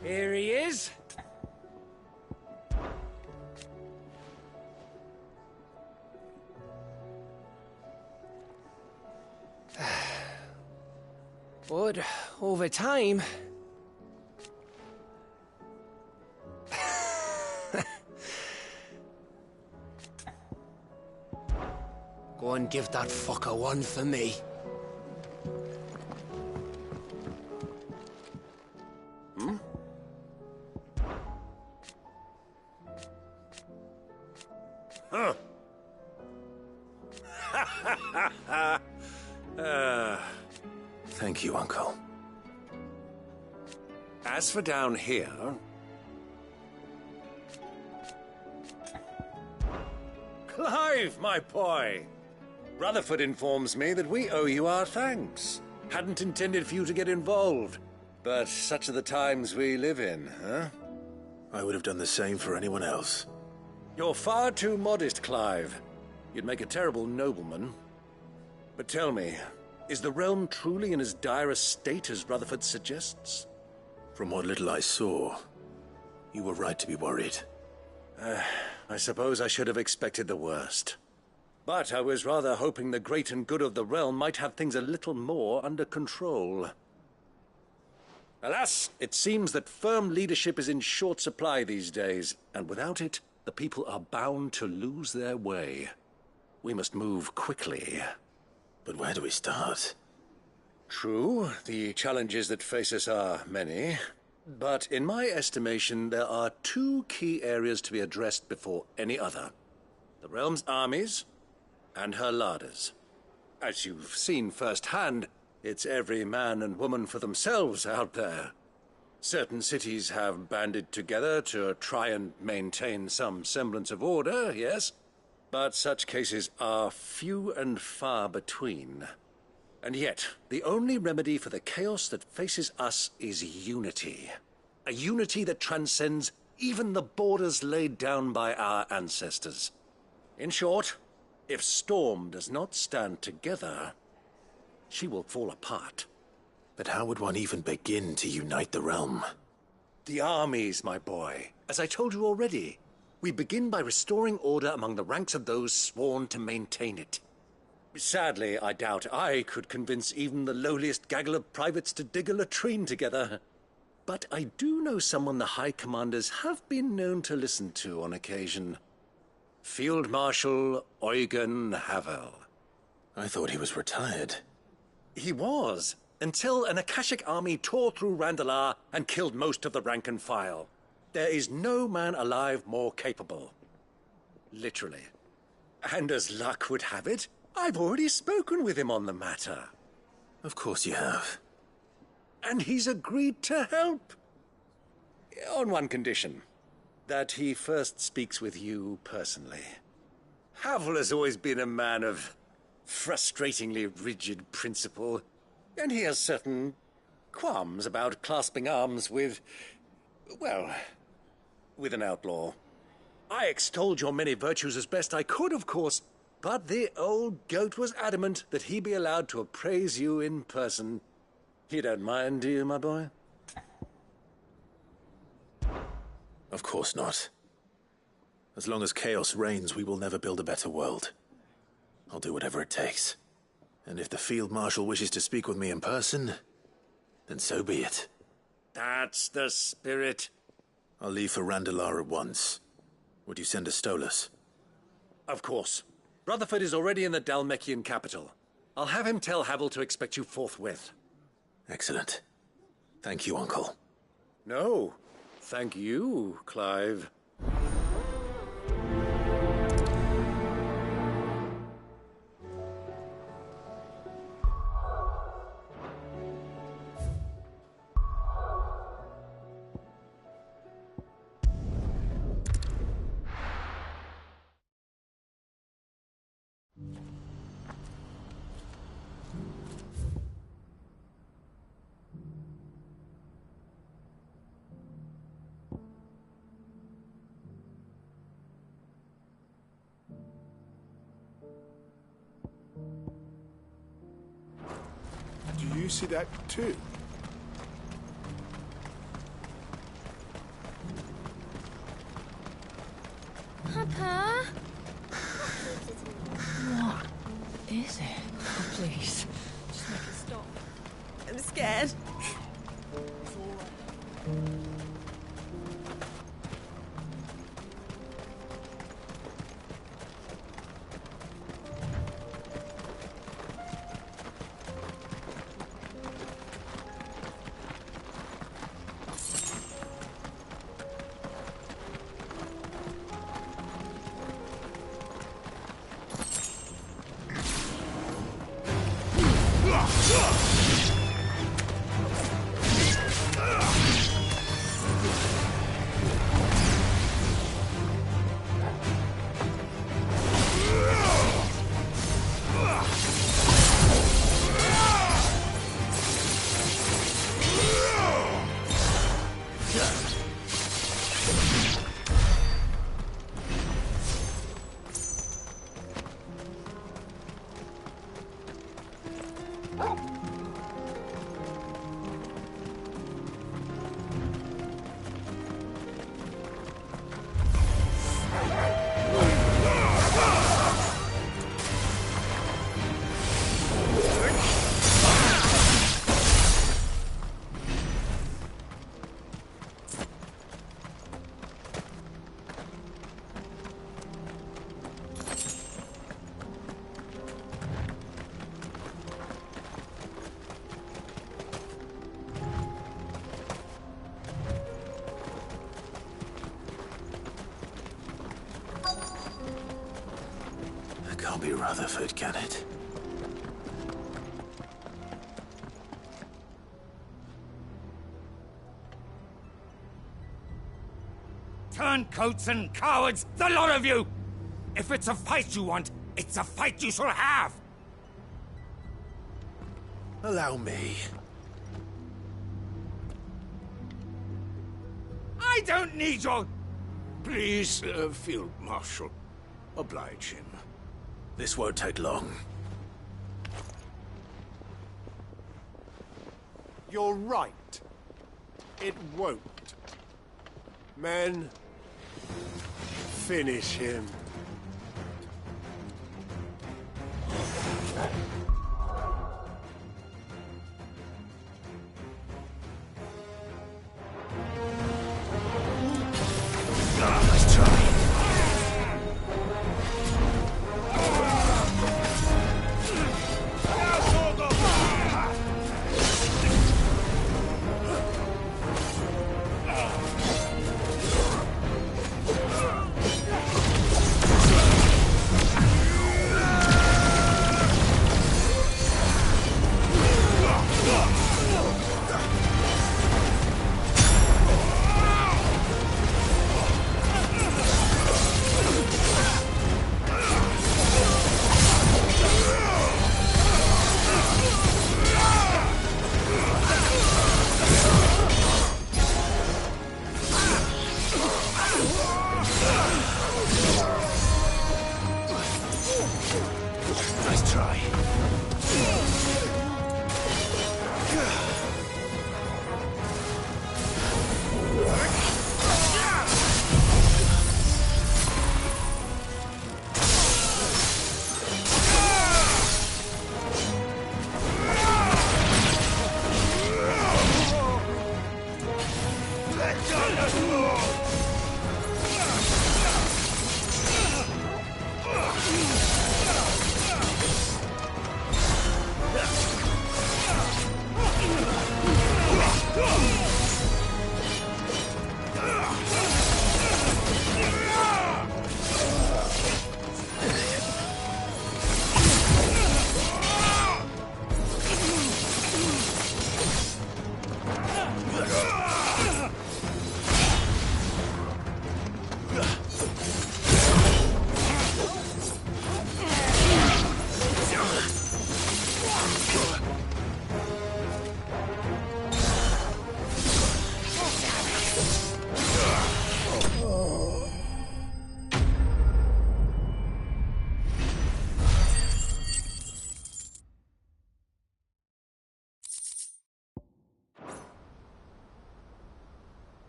Here he is. But over time... Go and give that fucker one for me. Hmm? Huh. Thank you, Uncle. As for down here... Clive, my boy! Rutherford informs me that we owe you our thanks. Hadn't intended for you to get involved, but such are the times we live in, huh? I would have done the same for anyone else. You're far too modest, Clive. You'd make a terrible nobleman. But tell me, is the realm truly in as dire a state as Rutherford suggests? From what little I saw, you were right to be worried. I suppose I should have expected the worst. But I was rather hoping the great and good of the realm might have things a little more under control. Alas, it seems that firm leadership is in short supply these days, and without it, the people are bound to lose their way. We must move quickly. But where do we start? True, the challenges that face us are many. But in my estimation, there are two key areas to be addressed before any other. The realm's armies and her larders. As you've seen firsthand, it's every man and woman for themselves out there. Certain cities have banded together to try and maintain some semblance of order, yes, but such cases are few and far between. And yet, the only remedy for the chaos that faces us is unity. A unity that transcends even the borders laid down by our ancestors. In short, if Storm does not stand together, she will fall apart. But how would one even begin to unite the realm? The armies, my boy. As I told you already, we begin by restoring order among the ranks of those sworn to maintain it. Sadly, I doubt I could convince even the lowliest gaggle of privates to dig a latrine together. But I do know someone the High Commanders have been known to listen to on occasion. Field Marshal Eugen Havel. I thought he was retired. He was, until an Akashic army tore through Randalar and killed most of the rank and file. There is no man alive more capable. Literally. And as luck would have it, I've already spoken with him on the matter. Of course you have. And he's agreed to help. On one condition. That he first speaks with you personally. Havel has always been a man of frustratingly rigid principle, and he has certain qualms about clasping arms with, well, with an outlaw. I extolled your many virtues as best I could, of course, but the old goat was adamant that he be allowed to appraise you in person. You don't mind, do you, my boy? Of course not. As long as chaos reigns, we will never build a better world. I'll do whatever it takes. And if the Field Marshal wishes to speak with me in person, then so be it. That's the spirit. I'll leave for Randalar at once. Would you send a Stolas? Of course. Rutherford is already in the Dalmekian capital. I'll have him tell Havel to expect you forthwith. Excellent. Thank you, Uncle. No, thank you, Clive. Do you see that too? Papa? What is it? Oh, please. Just make it stop. I'm scared. It's all right. Can't be Rutherford, can it? Turncoats and cowards, the lot of you! If it's a fight you want, it's a fight you shall have! Allow me. I don't need your... Please, Field Marshal, oblige him. This won't take long. You're right. It won't. Men, finish him. Nice try. Nice try.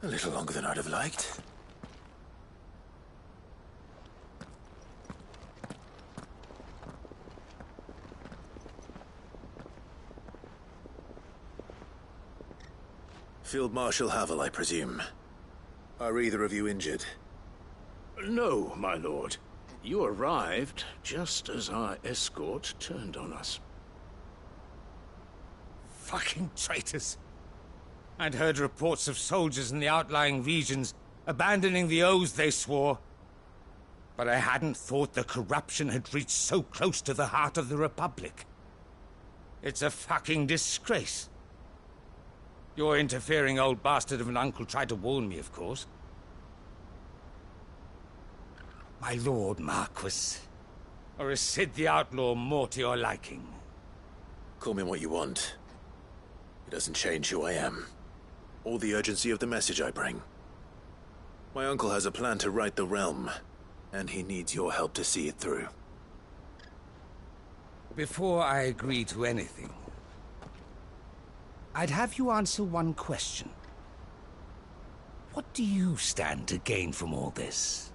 A little longer than I'd have liked. Field Marshal Havel, I presume. Are either of you injured? No, my lord. You arrived just as our escort turned on us. Fucking traitors. I'd heard reports of soldiers in the outlying regions abandoning the oaths they swore. But I hadn't thought the corruption had reached so close to the heart of the Republic. It's a fucking disgrace. Your interfering old bastard of an uncle tried to warn me, of course. My lord Marquis. Or is Sid the Outlaw more to your liking? Call me what you want. It doesn't change who I am, or the urgency of the message I bring. My uncle has a plan to right the realm, and he needs your help to see it through. Before I agree to anything, I'd have you answer one question. What do you stand to gain from all this?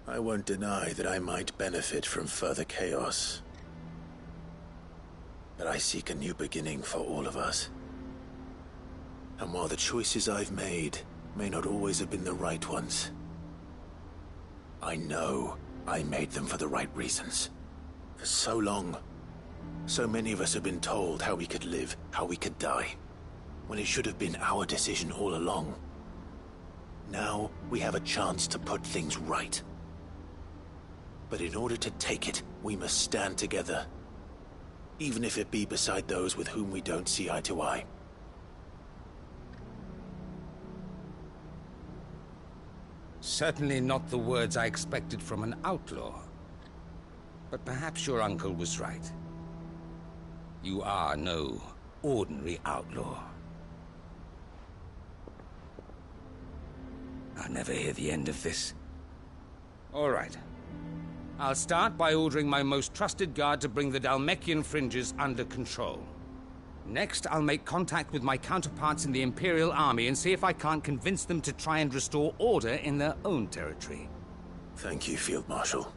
I won't deny that I might benefit from further chaos. But I seek a new beginning for all of us. And while the choices I've made may not always have been the right ones, I know I made them for the right reasons. For so long, so many of us have been told how we could live, how we could die, when it should have been our decision all along. Now we have a chance to put things right. But in order to take it, we must stand together. Even if it be beside those with whom we don't see eye to eye. Certainly not the words I expected from an outlaw. But perhaps your uncle was right. You are no ordinary outlaw. I'll never hear the end of this. All right. I'll start by ordering my most trusted guard to bring the Dhalmekian fringes under control. Next, I'll make contact with my counterparts in the Imperial Army and see if I can't convince them to try and restore order in their own territory. Thank you, Field Marshal.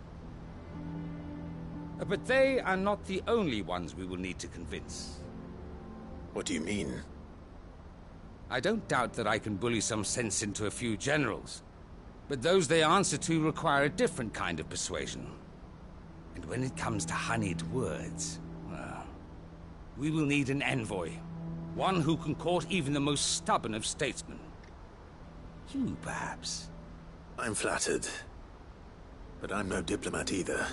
But they are not the only ones we will need to convince. What do you mean? I don't doubt that I can bully some sense into a few generals. But those they answer to require a different kind of persuasion. And when it comes to honeyed words, well, we will need an envoy. One who can court even the most stubborn of statesmen. You, perhaps? I'm flattered. But I'm no diplomat either.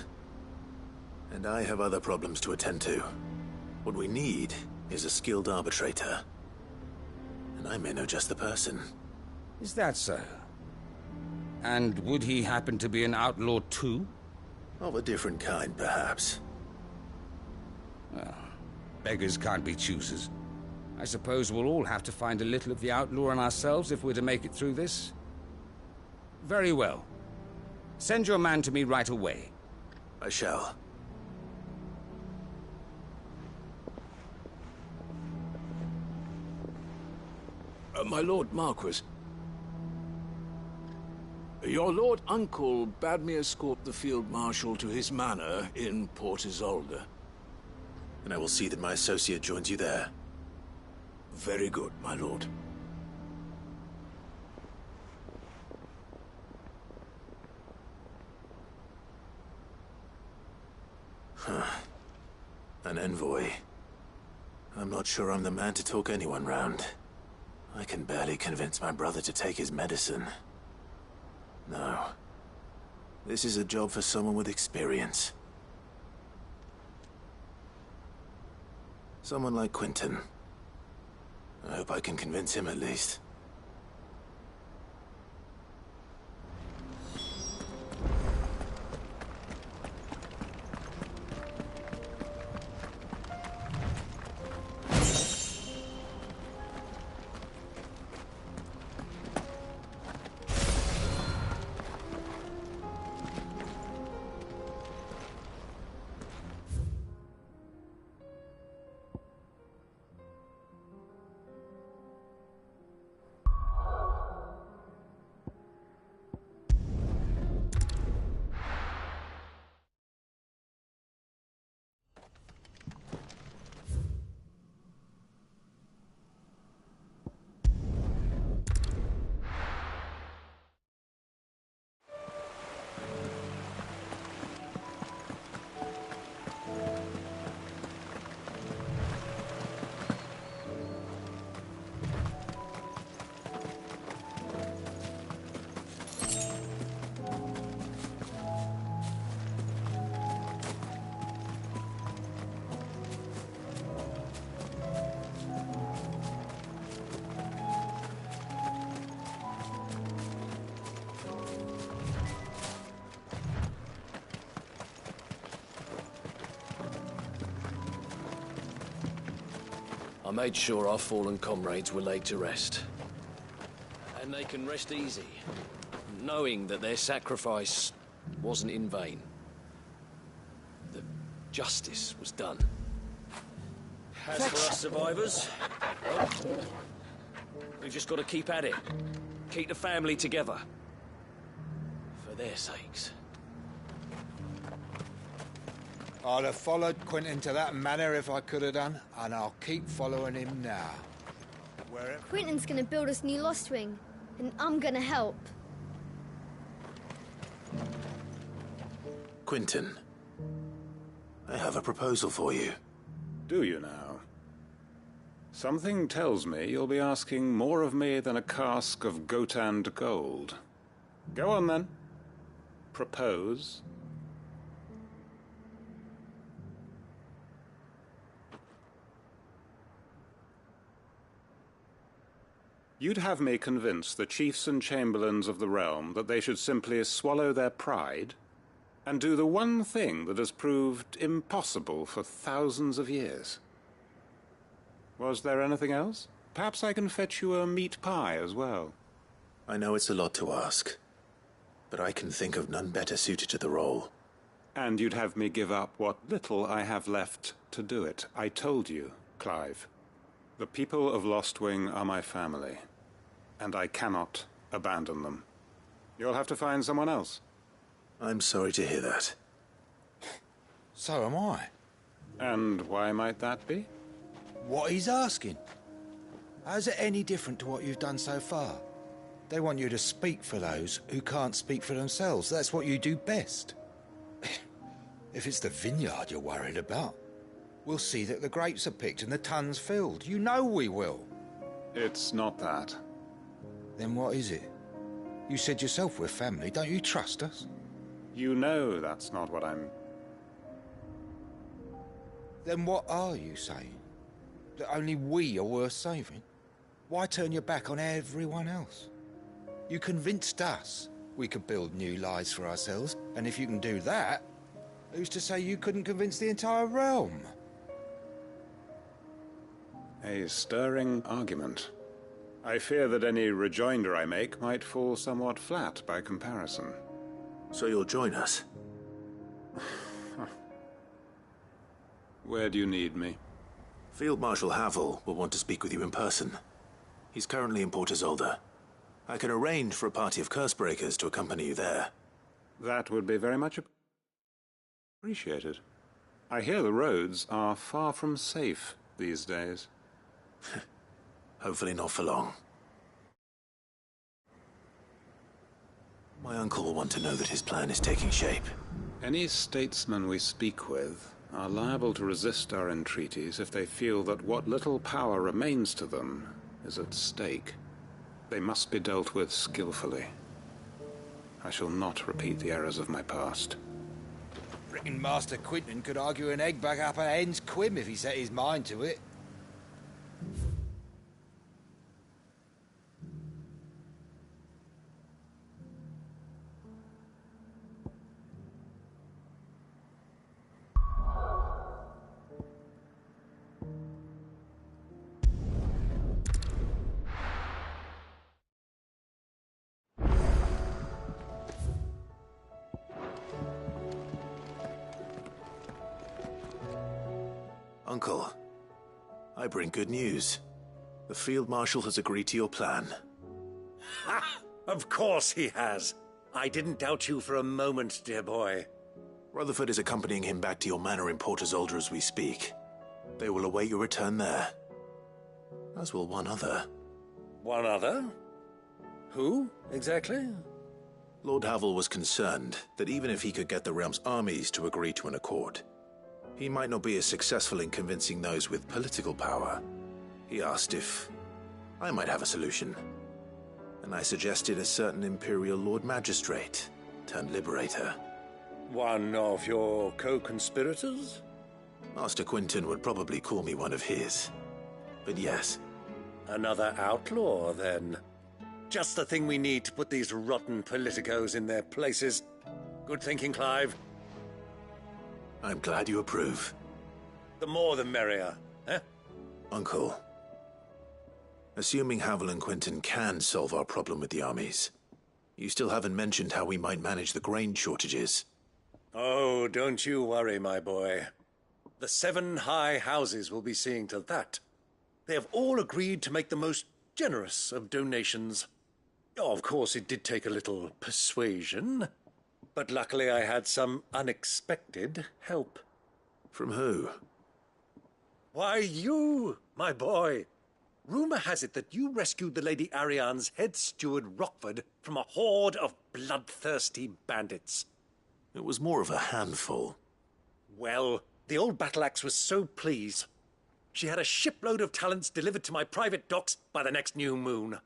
And I have other problems to attend to. What we need is a skilled arbitrator. And I may know just the person. Is that so? And would he happen to be an outlaw too? Of a different kind, perhaps. Well, beggars can't be choosers. I suppose we'll all have to find a little of the outlaw in ourselves if we're to make it through this. Very well. Send your man to me right away. I shall. My Lord Marquis. Your Lord Uncle bade me escort the Field Marshal to his manor in Port Isolde. And I will see that my associate joins you there. Very good, my lord. An envoy. I'm not sure I'm the man to talk anyone round. I can barely convince my brother to take his medicine. No. This is a job for someone with experience. Someone like Quentin. I hope I can convince him at least. I made sure our fallen comrades were laid to rest. And they can rest easy, knowing that their sacrifice wasn't in vain. That justice was done. As for us survivors, well, we've just got to keep at it. Keep the family together. For their sakes. I'd have followed Quentin to that manor if I could have done, and I'll keep following him now. Wherever... Quentin's gonna build us new Lost Wing, and I'm gonna help. Quentin, I have a proposal for you. Do you now? Something tells me you'll be asking more of me than a cask of Gotand gold. Go on, then. Propose. You'd have me convince the chiefs and chamberlains of the realm that they should simply swallow their pride and do the one thing that has proved impossible for thousands of years. Was there anything else? Perhaps I can fetch you a meat pie as well. I know it's a lot to ask, but I can think of none better suited to the role. And you'd have me give up what little I have left to do it. I told you, Clive. The people of Lostwing are my family, and I cannot abandon them. You'll have to find someone else. I'm sorry to hear that. So am I. And why might that be? What he's asking. How's it any different to what you've done so far? They want you to speak for those who can't speak for themselves. That's what you do best. If it's the vineyard you're worried about, we'll see that the grapes are picked and the tons filled. You know we will. It's not that. Then what is it? You said yourself we're family. Don't you trust us? You know that's not what I'm... Then what are you saying? That only we are worth saving? Why turn your back on everyone else? You convinced us we could build new lives for ourselves, and if you can do that, who's to say you couldn't convince the entire realm? A stirring argument. I fear that any rejoinder I make might fall somewhat flat by comparison. So you'll join us? Where do you need me? Field Marshal Havel will want to speak with you in person. He's currently in Port Isolde. I can arrange for a party of Cursebreakers to accompany you there. That would be very much appreciated. I hear the roads are far from safe these days. Hopefully not for long. My uncle will want to know that his plan is taking shape. Any statesmen we speak with are liable to resist our entreaties if they feel that what little power remains to them is at stake. They must be dealt with skillfully. I shall not repeat the errors of my past. Frickin' Master Quentin could argue an egg back up a hen's quim if he set his mind to it. Uncle, I bring good news. The Field Marshal has agreed to your plan. Ha! Of course he has. I didn't doubt you for a moment, dear boy. Rutherford is accompanying him back to your manor in Port Isolde as we speak. They will await your return there. As will one other. One other? Who, exactly? Lord Havel was concerned that even if he could get the realm's armies to agree to an accord, he might not be as successful in convincing those with political power. He asked if I might have a solution, and I suggested a certain Imperial Lord Magistrate turned Liberator. One of your co-conspirators? Master Quentin would probably call me one of his, but yes. Another outlaw, then. Just the thing we need to put these rotten politicos in their places. Good thinking, Clive. I'm glad you approve. The more the merrier, eh? Uncle, assuming Havel and Quentin can solve our problem with the armies, you still haven't mentioned how we might manage the grain shortages. Oh, don't you worry, my boy. The 7 high houses will be seeing to that. They have all agreed to make the most generous of donations. Oh, of course, it did take a little persuasion, but luckily I had some unexpected help. From who? Why, you, my boy. Rumor has it that you rescued the Lady Ariane's head steward Rockford from a horde of bloodthirsty bandits. It was more of a handful. Well, the old battle-axe was so pleased. She had a shipload of talents delivered to my private docks by the next new moon.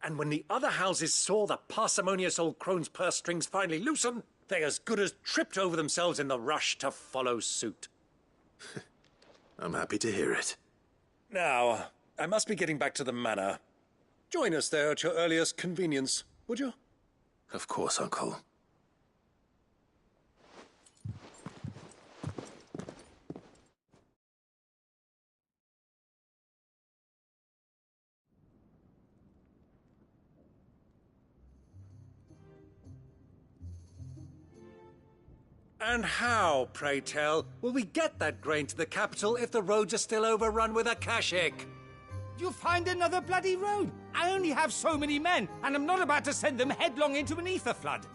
And when the other houses saw the parsimonious old crone's purse strings finally loosen, they as good as tripped over themselves in the rush to follow suit. I'm happy to hear it. Now, I must be getting back to the manor. Join us there at your earliest convenience, would you? Of course, Uncle. And how, pray tell, will we get that grain to the capital if the roads are still overrun with akashic? You'll find another bloody road. I only have so many men, and I'm not about to send them headlong into an ether flood.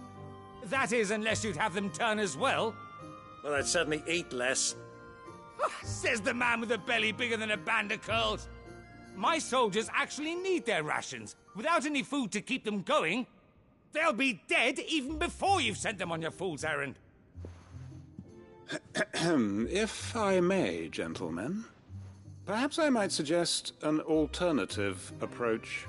That is, unless you'd have them turn as well. Well, I'd certainly eat less. Says the man with a belly bigger than a band of curls. My soldiers actually need their rations. Without any food to keep them going, they'll be dead even before you've sent them on your fool's errand. If I may, gentlemen, perhaps I might suggest an alternative approach.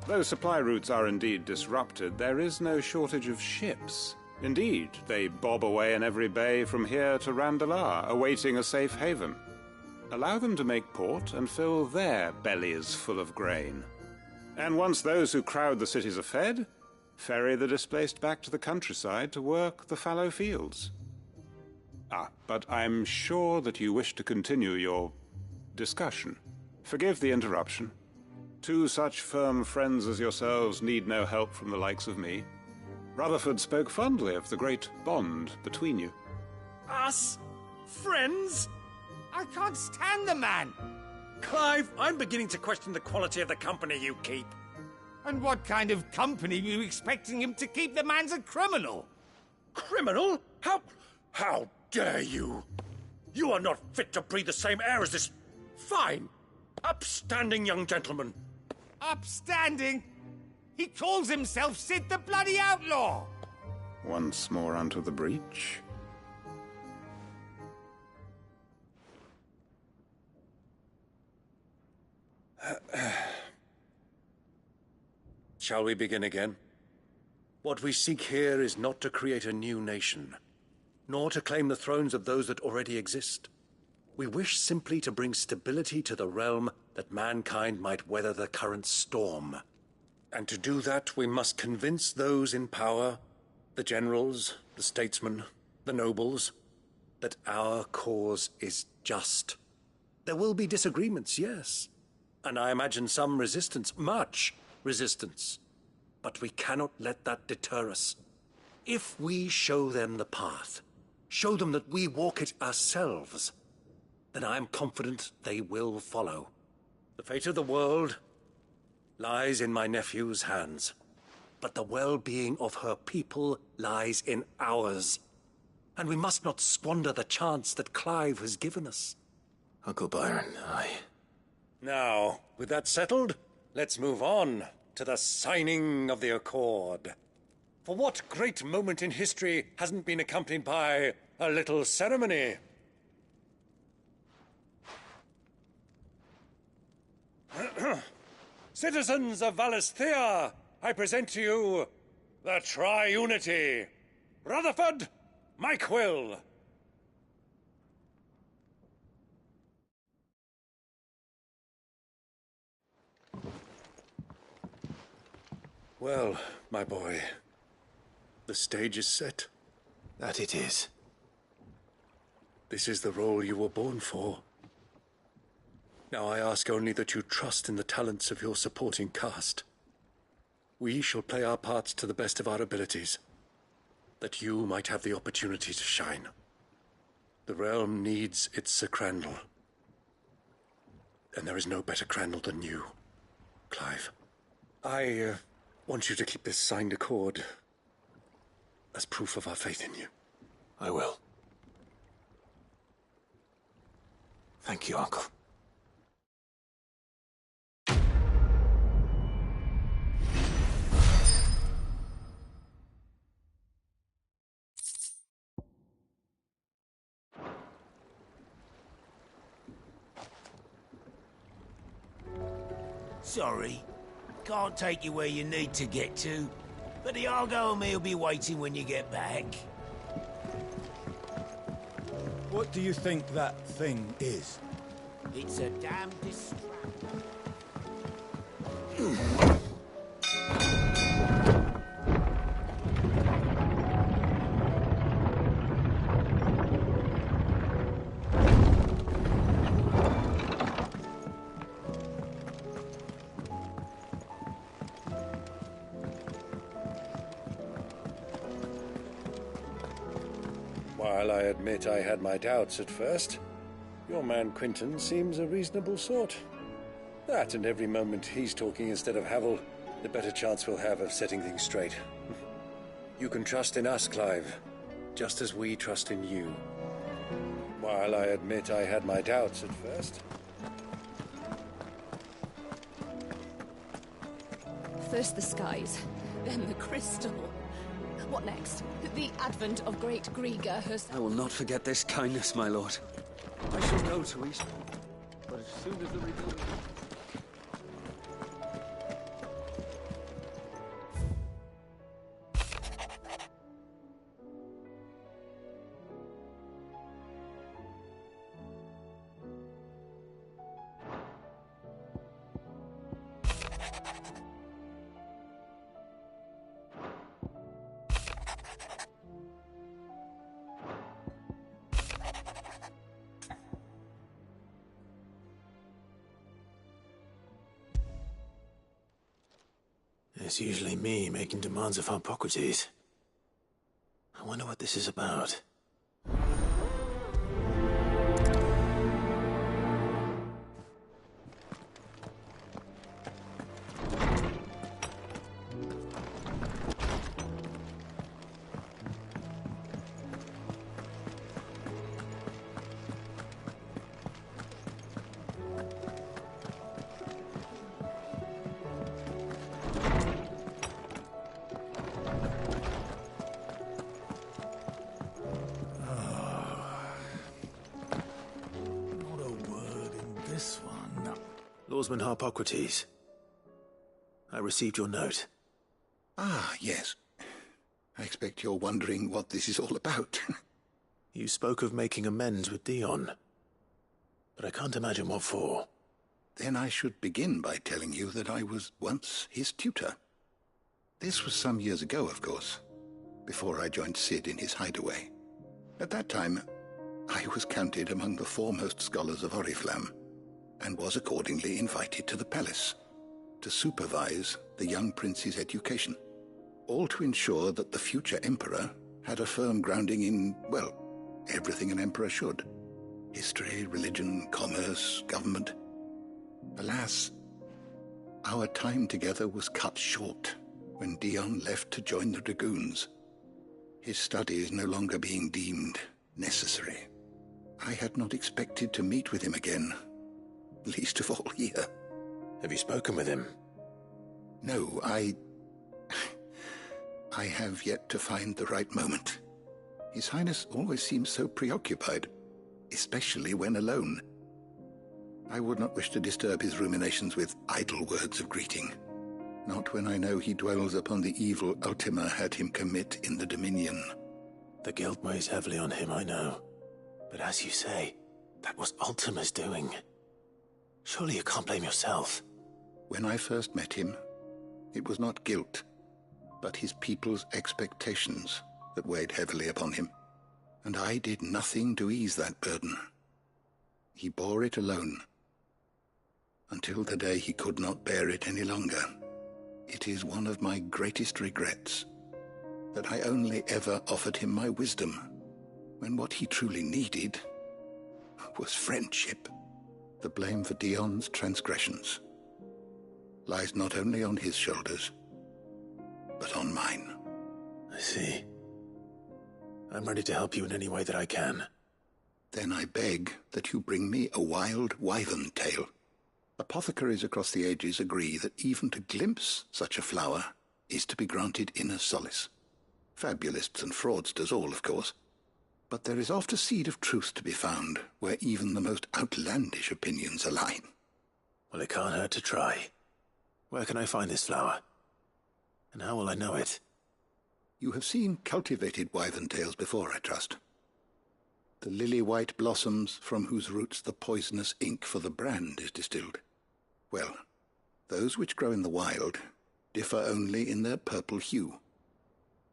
Though supply routes are indeed disrupted, there is no shortage of ships. Indeed, they bob away in every bay from here to Randalar, awaiting a safe haven. Allow them to make port and fill their bellies full of grain. And once those who crowd the cities are fed, ferry the displaced back to the countryside to work the fallow fields. But I'm sure that you wish to continue your discussion. Forgive the interruption. 2 such firm friends as yourselves need no help from the likes of me. Rutherford spoke fondly of the great bond between you. Us? Friends? I can't stand the man. Clive, I'm beginning to question the quality of the company you keep. And what kind of company were you expecting him to keep? The man's a criminal. Criminal? How dare you? You are not fit to breathe the same air as this fine, upstanding young gentleman. Upstanding? He calls himself Sid the Bloody Outlaw. Once more onto the breach. Shall we begin again? What we seek here is not to create a new nation, nor to claim the thrones of those that already exist. We wish simply to bring stability to the realm that mankind might weather the current storm. And to do that, we must convince those in power, the generals, the statesmen, the nobles, that our cause is just. There will be disagreements, yes, and I imagine some resistance, much resistance. But we cannot let that deter us. If we show them the path, show them that we walk it ourselves, then I am confident they will follow. The fate of the world lies in my nephew's hands, but the well-being of her people lies in ours. And we must not squander the chance that Clive has given us. Uncle Byron, Now, with that settled, let's move on to the signing of the Accord. For what great moment in history hasn't been accompanied by a little ceremony? Citizens of Valisthea, I present to you the Triunity. Rutherford, Mike Will. Well, my boy, the stage is set. that it is. This is the role you were born for. Now I ask only that you trust in the talents of your supporting cast. We shall play our parts to the best of our abilities, that you might have the opportunity to shine. The realm needs its Sir Crandall, and there is no better Crandall than you, Clive. I want you to keep this signed accord as proof of our faith in you. I will. Thank you, Uncle. Sorry. Can't take you where you need to get to, but the Argo and me will be waiting when you get back. What do you think that thing is? It's a damn distraction. While I admit I had my doubts at first, your man Quinton seems a reasonable sort. That and every moment he's talking instead of Havel, the better chance we'll have of setting things straight. You can trust in us, Clive, just as we trust in you. While I admit I had my doubts at first. First the skies, then the crystal. What next? The advent of great Griga herself. I will not forget this kindness, my lord. I shall go to East, but as soon as the rebuild... It's usually me making demands of Hippocrates. I wonder what this is about. Lordsman Hippocrates, I received your note. Ah, yes. I expect you're wondering what this is all about. You spoke of making amends with Dion, but I can't imagine what for. Then I should begin by telling you that I was once his tutor. This was some years ago, of course, before I joined Cid in his hideaway. At that time, I was counted among the foremost scholars of Oriflamme, and was accordingly invited to the palace to supervise the young prince's education, all to ensure that the future emperor had a firm grounding in, well, everything an emperor should. History, religion, commerce, government. Alas, our time together was cut short when Dion left to join the Dragoons, his studies no longer being deemed necessary. I had not expected to meet with him again, least of all here. Have you spoken with him? No, I have yet to find the right moment. His Highness always seems so preoccupied, especially when alone. I would not wish to disturb his ruminations with idle words of greeting, not when I know he dwells upon the evil Ultima had him commit in the Dominion. The guilt weighs heavily on him, I know. But as you say, that was Ultima's doing. Surely you can't blame yourself. When I first met him, it was not guilt, but his people's expectations that weighed heavily upon him. And I did nothing to ease that burden. He bore it alone, until the day he could not bear it any longer. It is one of my greatest regrets that I only ever offered him my wisdom, when what he truly needed was friendship. The blame for Dion's transgressions lies not only on his shoulders, but on mine. I see. I'm ready to help you in any way that I can. Then I beg that you bring me a wild wyvern tail. Apothecaries across the ages agree that even to glimpse such a flower is to be granted inner solace. Fabulists and fraudsters all, of course. But there is oft a seed of truth to be found where even the most outlandish opinions align. Well, it can't hurt to try. Where can I find this flower? And how will I know it? You have seen cultivated wyvern tails before, I trust. The lily-white blossoms from whose roots the poisonous ink for the brand is distilled. Well, those which grow in the wild differ only in their purple hue.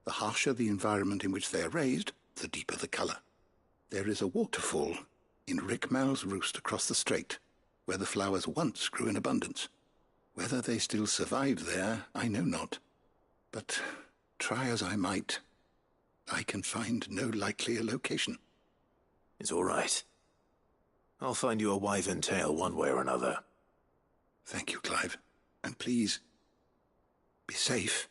The harsher the environment in which they are raised, the deeper the colour. There is a waterfall in Rickmal's roost across the strait, where the flowers once grew in abundance. Whether they still survive there, I know not. But try as I might, I can find no likelier location. It's all right. I'll find you a wyvern tail one way or another. Thank you, Clive. And please, be safe.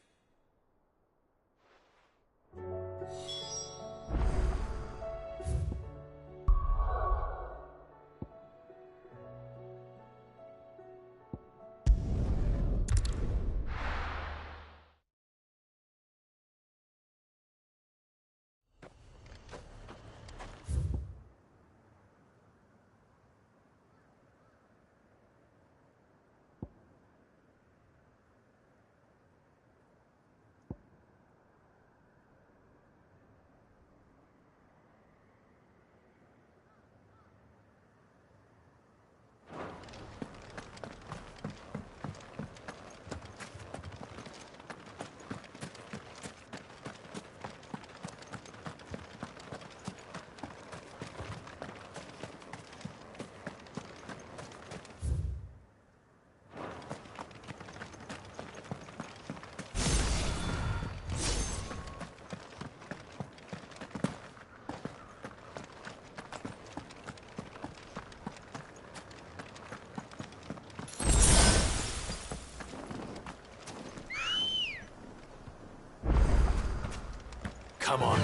Come on.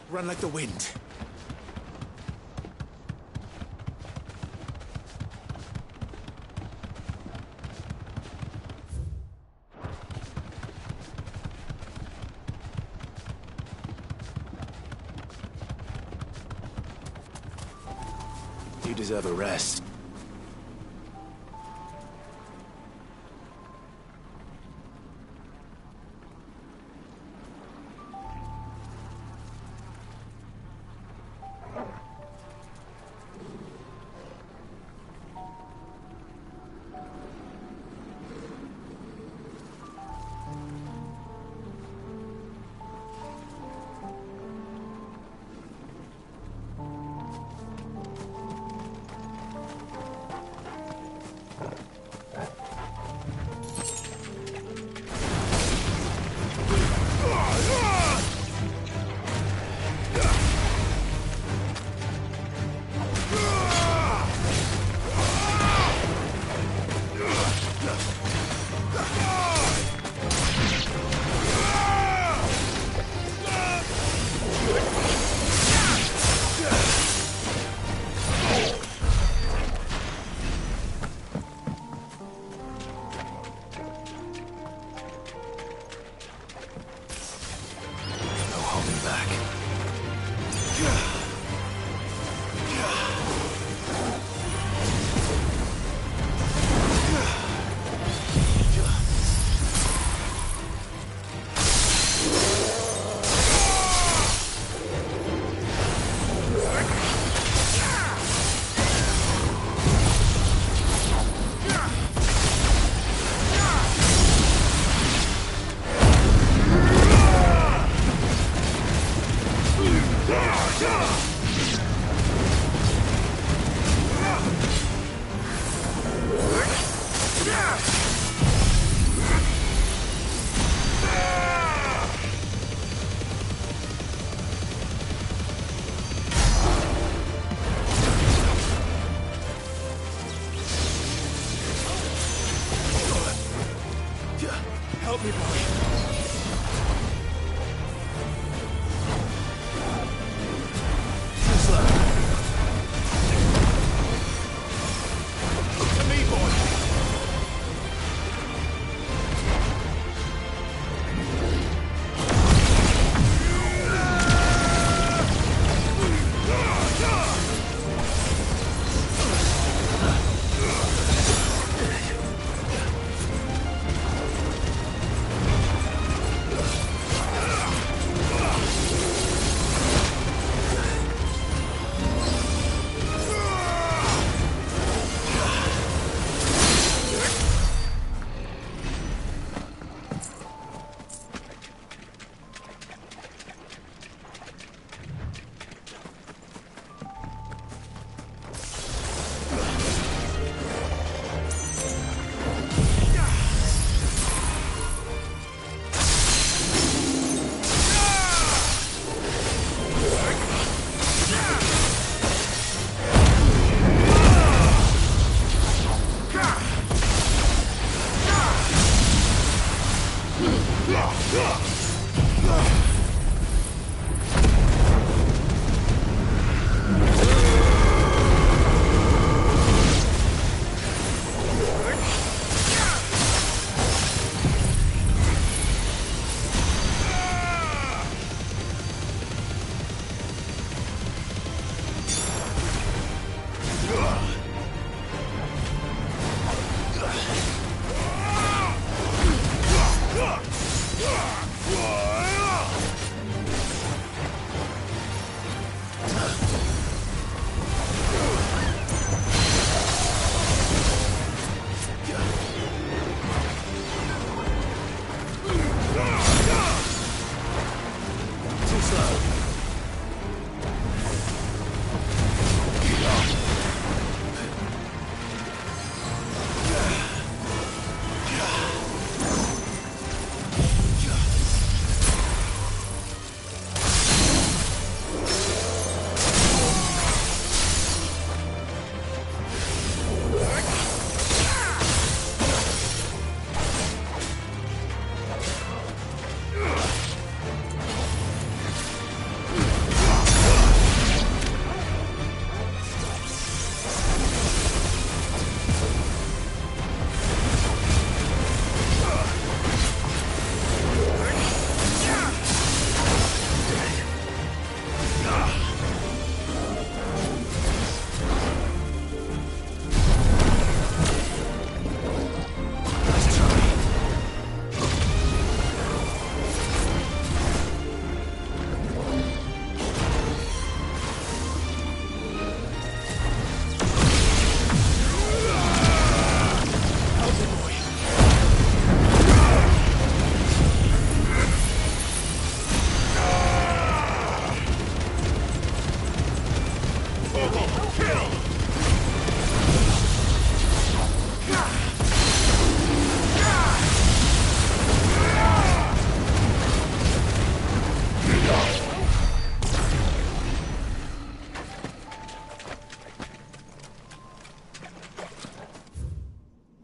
Run like the wind. You deserve a rest.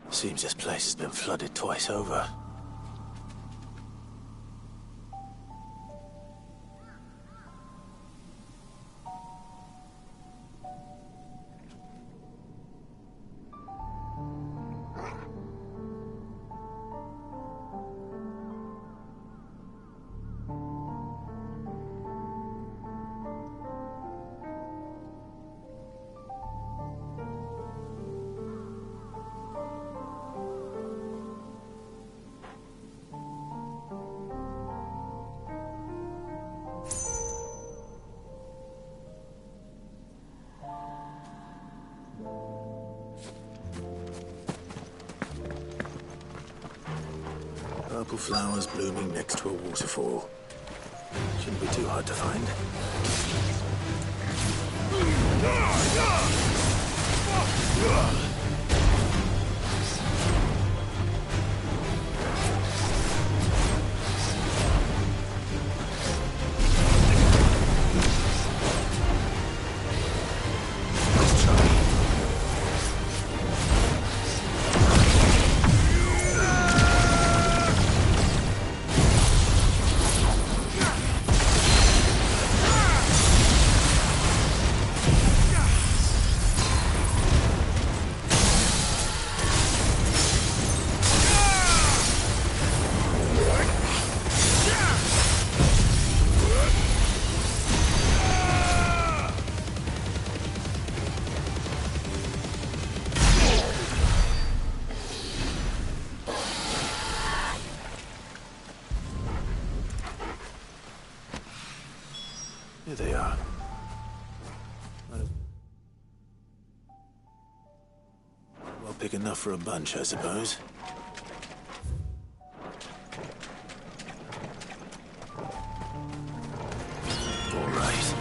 Seems this place has been flooded twice over. Purple flowers blooming next to a waterfall. Shouldn't be too hard to find. Here they are. Well, big enough for a bunch, I suppose. All right.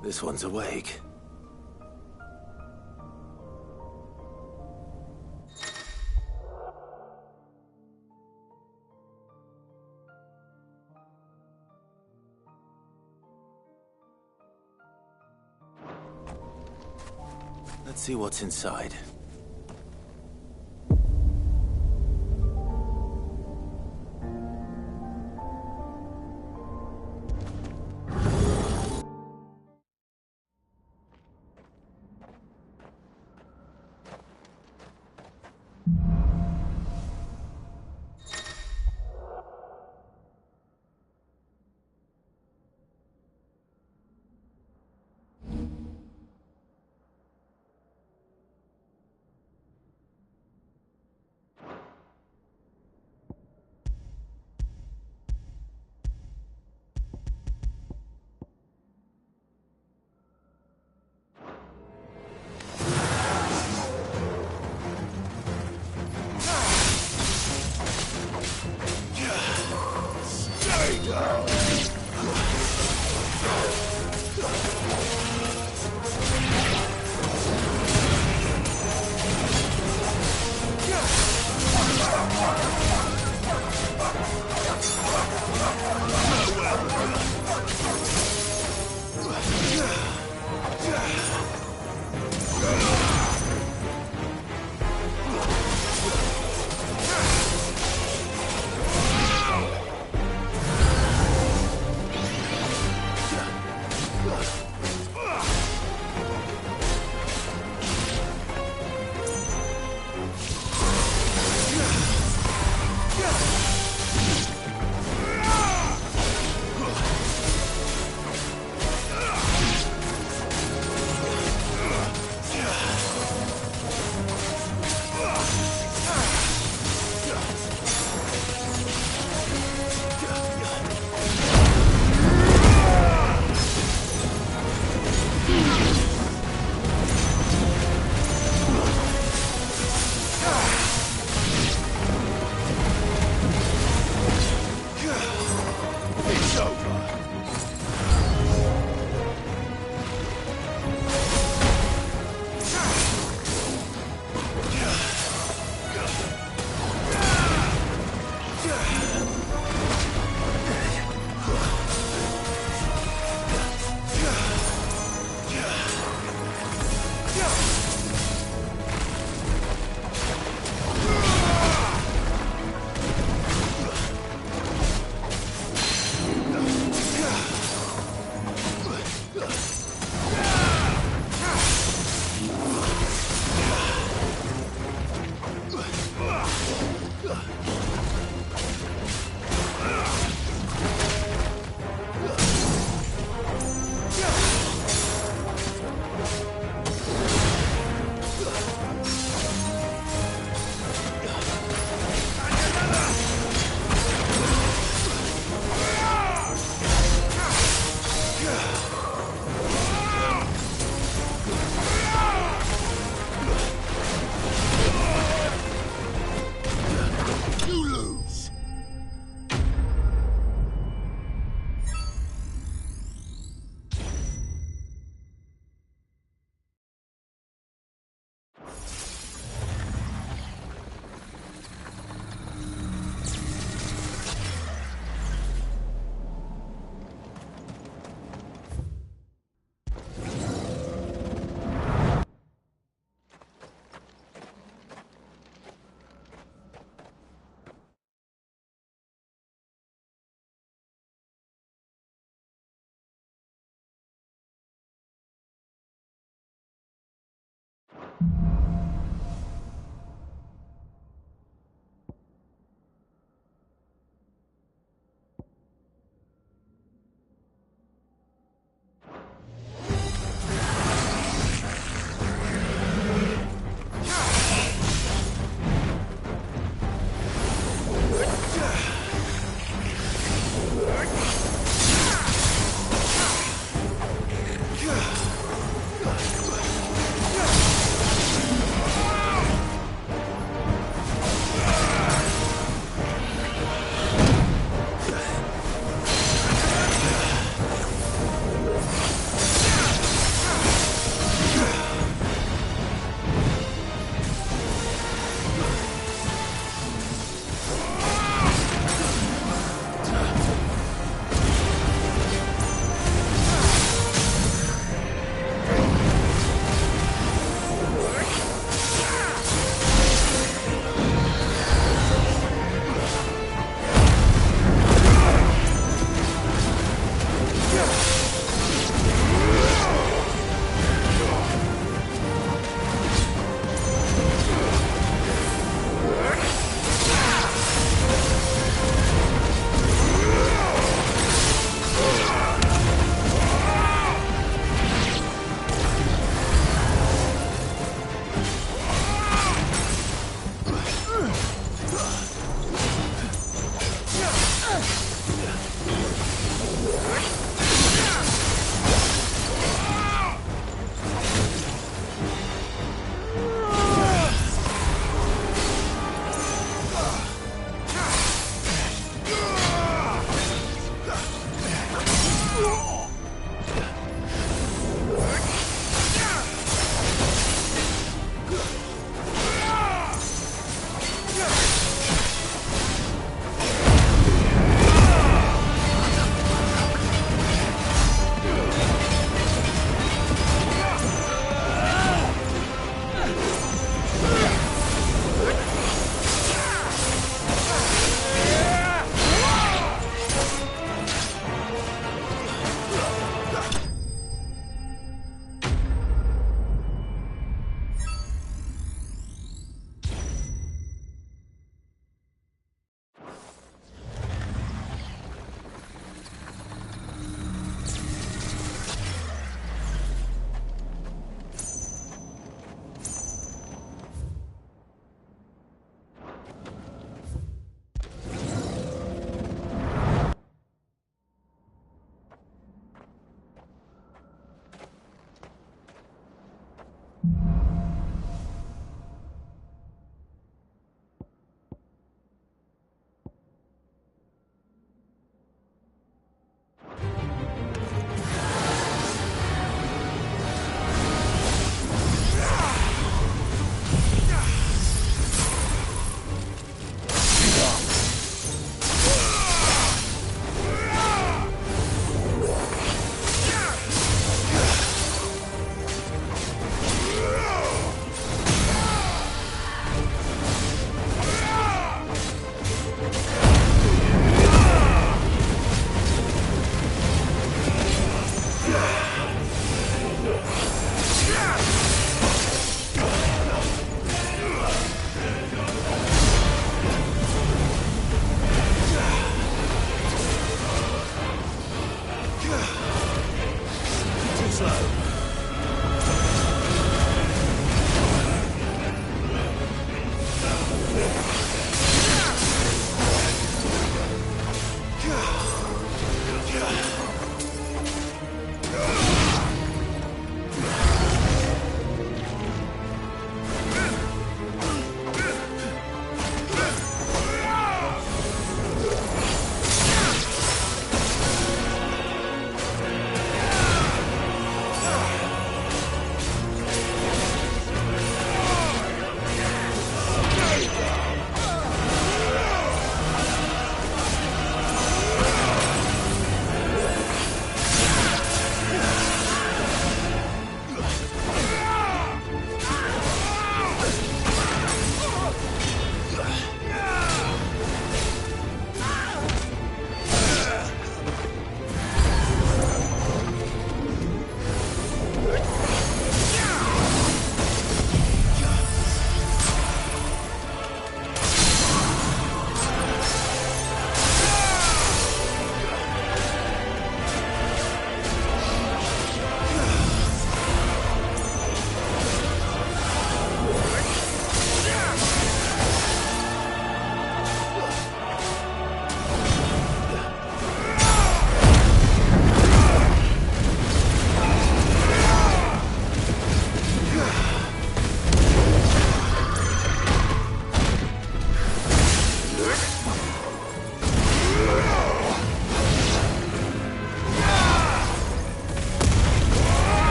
This one's awake. Let's see what's inside.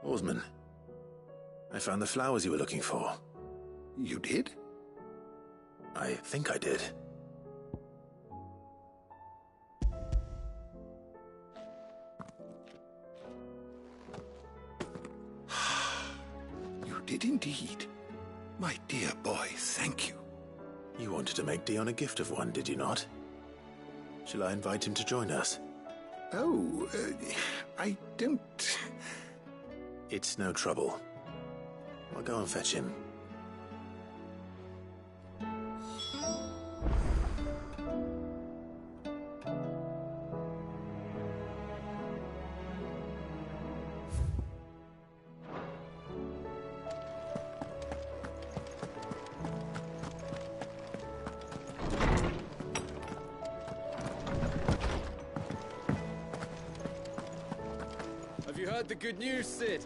Oarsman, I found the flowers you were looking for. You did? I think I did. You did indeed. My dear boy, thank you. You wanted to make Dion a gift of one, did you not? Shall I invite him to join us? Oh, I don't... It's no trouble. I'll go and fetch him. Have you heard the good news, Cid?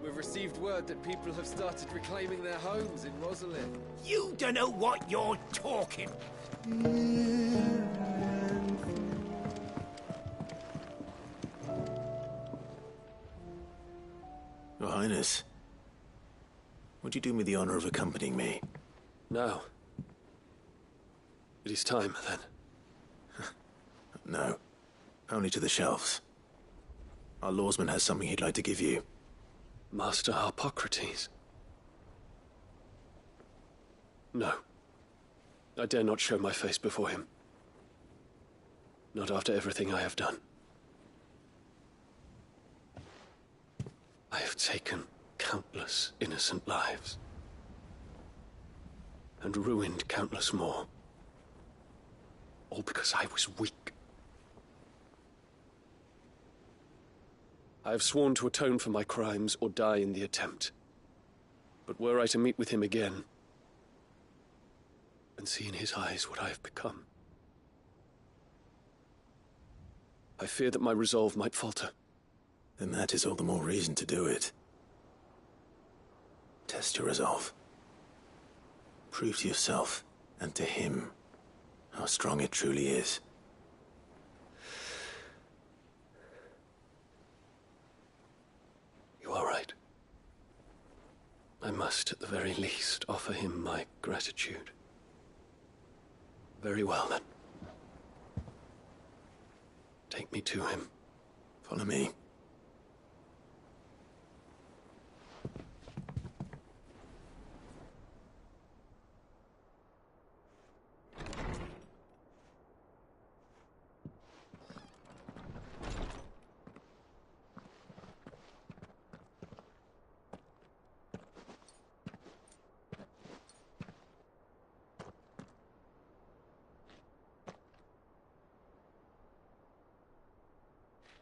We've received word that people have started reclaiming their homes in Rosalind. You don't know what you're talking. Your Highness, would you do me the honor of accompanying me? No. It is time, then. No. Only to the shelves. Our lawsman has something he'd like to give you. Master Harpocrates. No. I dare not show my face before him. Not after everything I have done. I have taken countless innocent lives. And ruined countless more. All because I was weak. I have sworn to atone for my crimes or die in the attempt. But were I to meet with him again, and see in his eyes what I have become, I fear that my resolve might falter. Then that is all the more reason to do it. Test your resolve. Prove to yourself, and to him, how strong it truly is. You are right. I must, at the very least, offer him my gratitude. Very well, then. Take me to him. Follow me.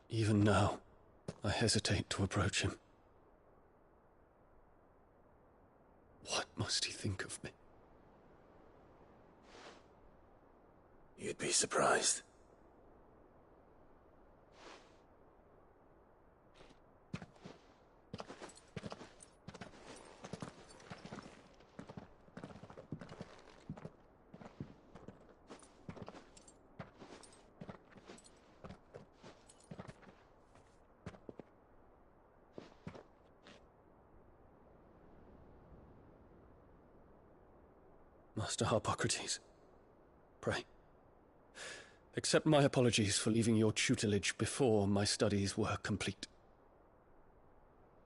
Even now, I hesitate to approach him. What must he think of me? You'd be surprised. Master Harpocrates, pray, accept my apologies for leaving your tutelage before my studies were complete.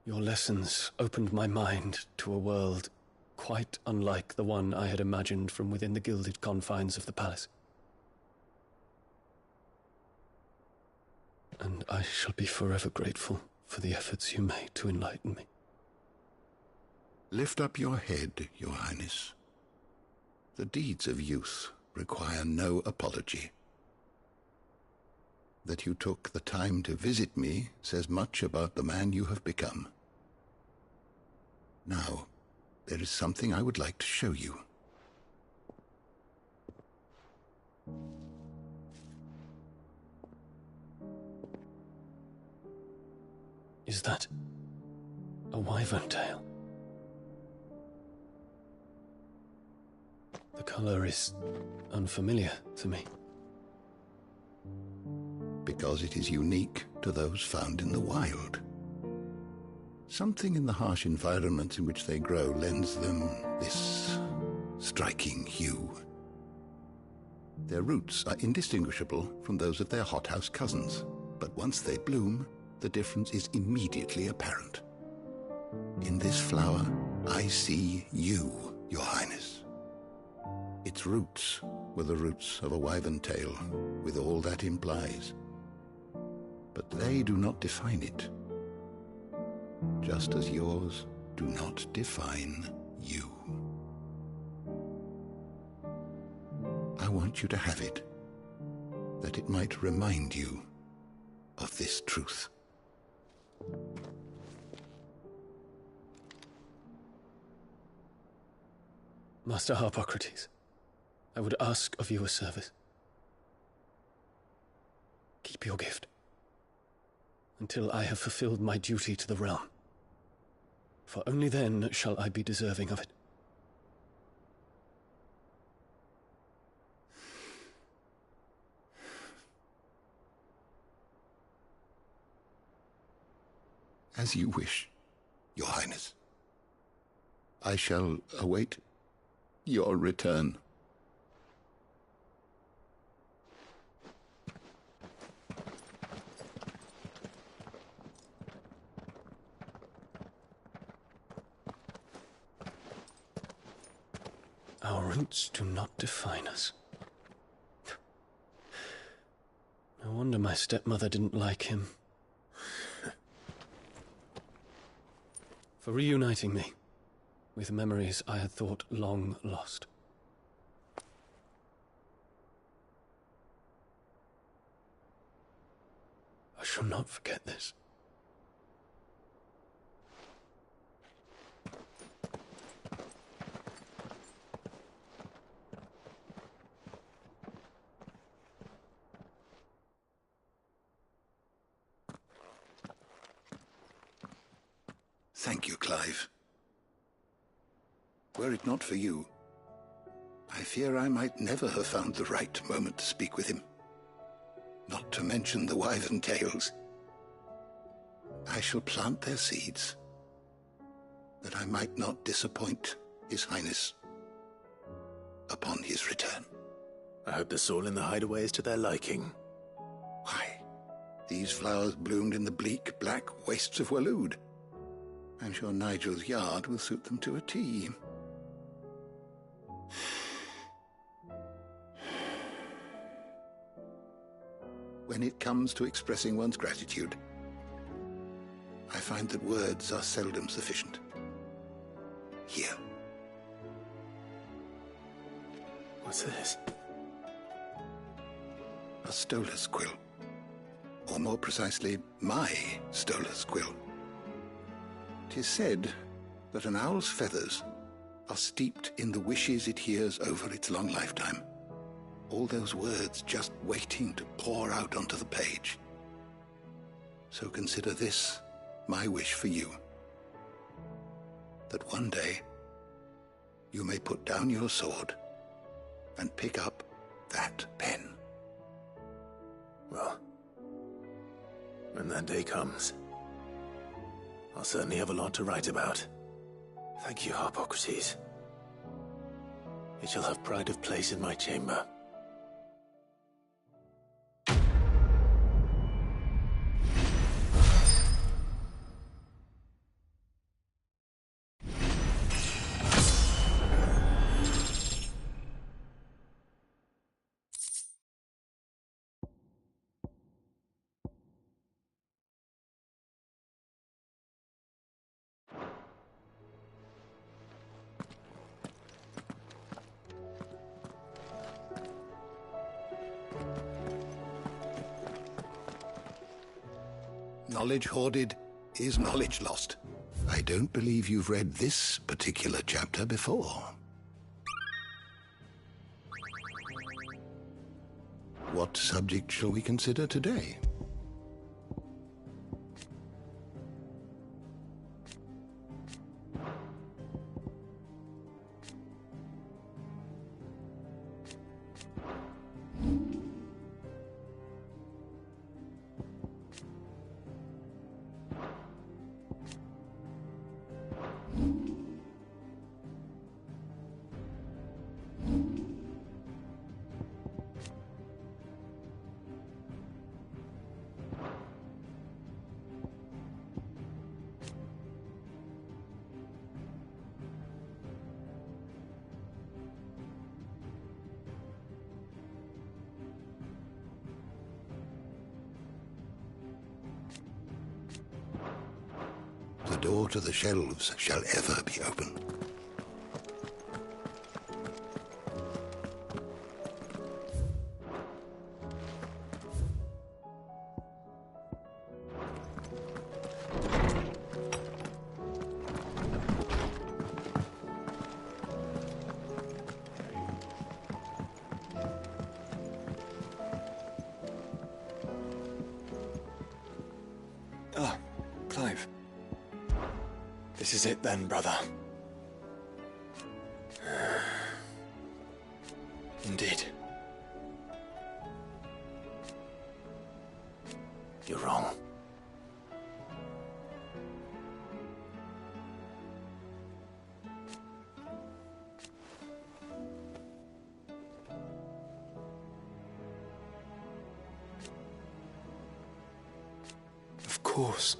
Your lessons opened my mind to a world quite unlike the one I had imagined from within the gilded confines of the palace. And I shall be forever grateful for the efforts you made to enlighten me. Lift up your head, Your Highness. The deeds of youth require no apology. That you took the time to visit me says much about the man you have become. Now, there is something I would like to show you. Is that a wyvern tail? The color is unfamiliar to me. Because it is unique to those found in the wild. Something in the harsh environments in which they grow lends them this striking hue. Their roots are indistinguishable from those of their hothouse cousins, but once they bloom, the difference is immediately apparent. In this flower, I see you, Your Highness. Its roots were the roots of a wyvern tail, with all that implies. But they do not define it, just as yours do not define you. I want you to have it, that it might remind you of this truth. Master Harpocrates, I would ask of you a service. Keep your gift until I have fulfilled my duty to the realm, for only then shall I be deserving of it. As you wish, Your Highness. I shall await your return. Our roots do not define us. No wonder my stepmother didn't like him. For reuniting me with memories I had thought long lost. I shall not forget this. Thank you, Clive. Were it not for you, I fear I might never have found the right moment to speak with him. Not to mention the wyvern tales. I shall plant their seeds, that I might not disappoint His Highness upon his return. I hope the soil in the hideaway is to their liking. Why, these flowers bloomed in the bleak, black wastes of Waloed. I'm sure Nigel's yard will suit them to a T. When it comes to expressing one's gratitude, I find that words are seldom sufficient. Here. What's this? A stolas quill. Or more precisely, my stolas quill. 'Tis said that an owl's feathers are steeped in the wishes it hears over its long lifetime. All those words just waiting to pour out onto the page. So consider this my wish for you. That one day you may put down your sword and pick up that pen. Well, when that day comes, I'll certainly have a lot to write about. Thank you, Harpocrates. It shall have pride of place in my chamber. Knowledge hoarded is knowledge lost. I don't believe you've read this particular chapter before. What subject shall we consider today? The door to the shelves shall ever be open. Ah, Clive. This is it then, brother. Indeed. You're wrong. Of course.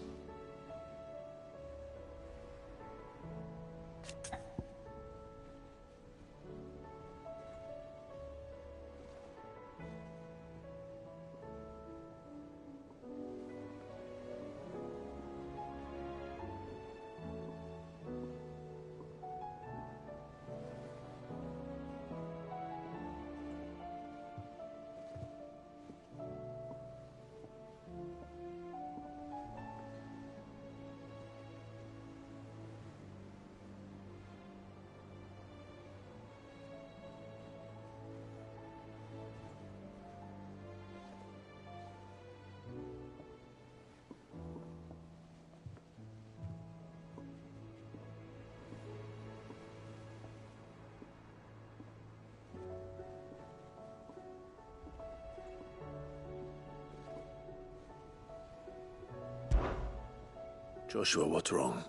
Joshua, what's wrong?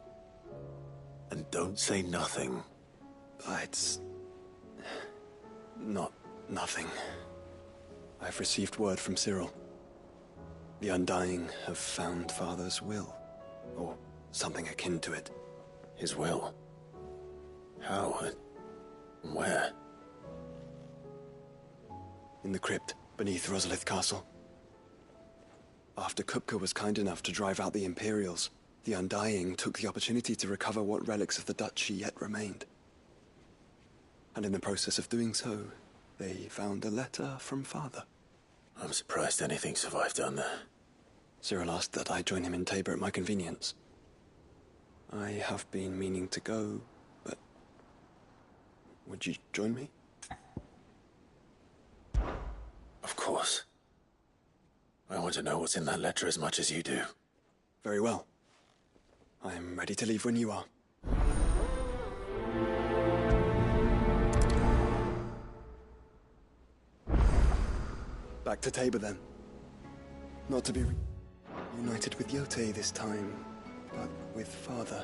And don't say nothing. It's not nothing. I've received word from Cyril. The Undying have found Father's will, or something akin to it. His will? How? And where? In the crypt beneath Rosalith Castle. After Kupka was kind enough to drive out the Imperials, the Undying took the opportunity to recover what relics of the duchy yet remained. And in the process of doing so, they found a letter from Father. I'm surprised anything survived down there. Cyril asked that I join him in Tabor at my convenience. I have been meaning to go, but would you join me? Of course. I want to know what's in that letter as much as you do. Very well. I am ready to leave when you are. Back to Tabor, then. Not to be united with Yote this time, but with Father.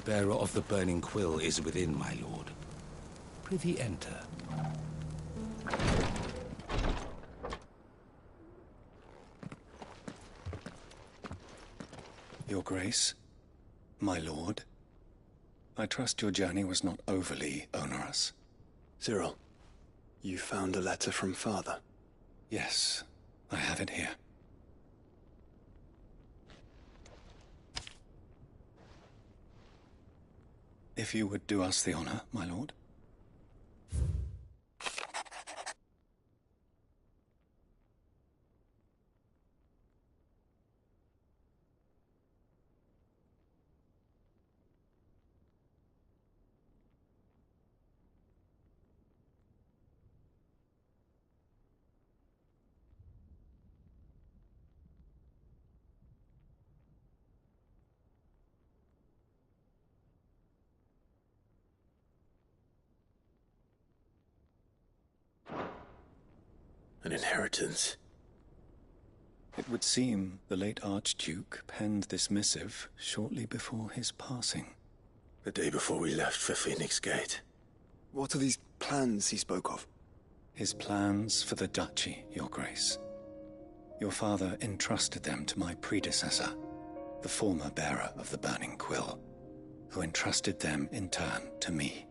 bearer of the burning quill is within, my lord. Prithee enter. Your Grace, my lord, I trust your journey was not overly onerous. Cyril, you found a letter from Father? Yes, I have it here. If you would do us the honor, my lord. An inheritance. It would seem the late Archduke penned this missive shortly before his passing. The day before we left for Phoenix Gate. What are these plans he spoke of? His plans for the duchy, Your Grace. Your father entrusted them to my predecessor, the former bearer of the Burning Quill, who entrusted them in turn to me.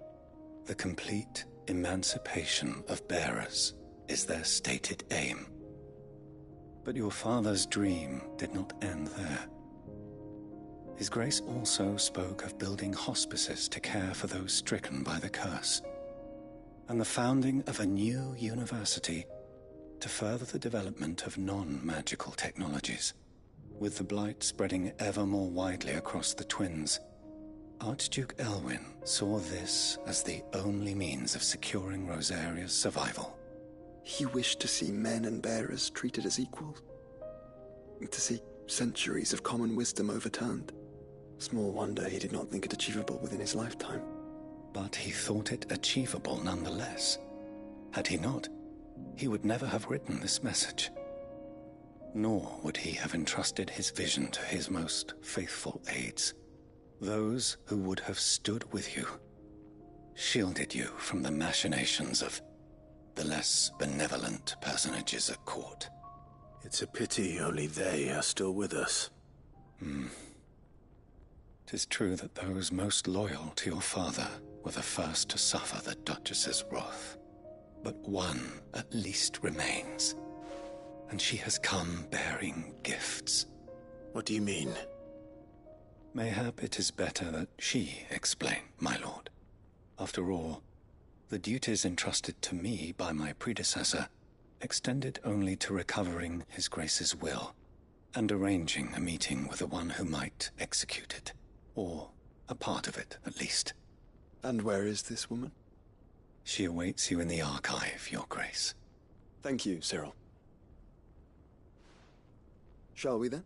The complete emancipation of bearers is their stated aim. But your father's dream did not end there. His Grace also spoke of building hospices to care for those stricken by the curse, and the founding of a new university to further the development of non-magical technologies. With the blight spreading ever more widely across the twins, Archduke Elwyn saw this as the only means of securing Rosaria's survival. He wished to see men and bearers treated as equals. To see centuries of common wisdom overturned. Small wonder he did not think it achievable within his lifetime. But he thought it achievable nonetheless. Had he not, he would never have written this message. Nor would he have entrusted his vision to his most faithful aides, those who would have stood with you, shielded you from the machinations of the less benevolent personages at court. It's a pity only they are still with us. 'Tis true that those most loyal to your father were the first to suffer the Duchess's wrath. But one at least remains, and she has come bearing gifts. What do you mean? Mayhap it is better that she explain, my lord. After all, the duties entrusted to me by my predecessor extended only to recovering His Grace's will and arranging a meeting with the one who might execute it, or a part of it at least. And where is this woman? She awaits you in the archive, Your Grace. Thank you, Cyril. Shall we then?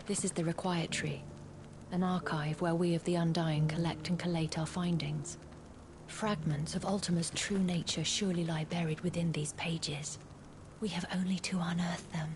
This is the Required Tree, an archive where we of the Undying collect and collate our findings. Fragments of Ultima's true nature surely lie buried within these pages. We have only to unearth them.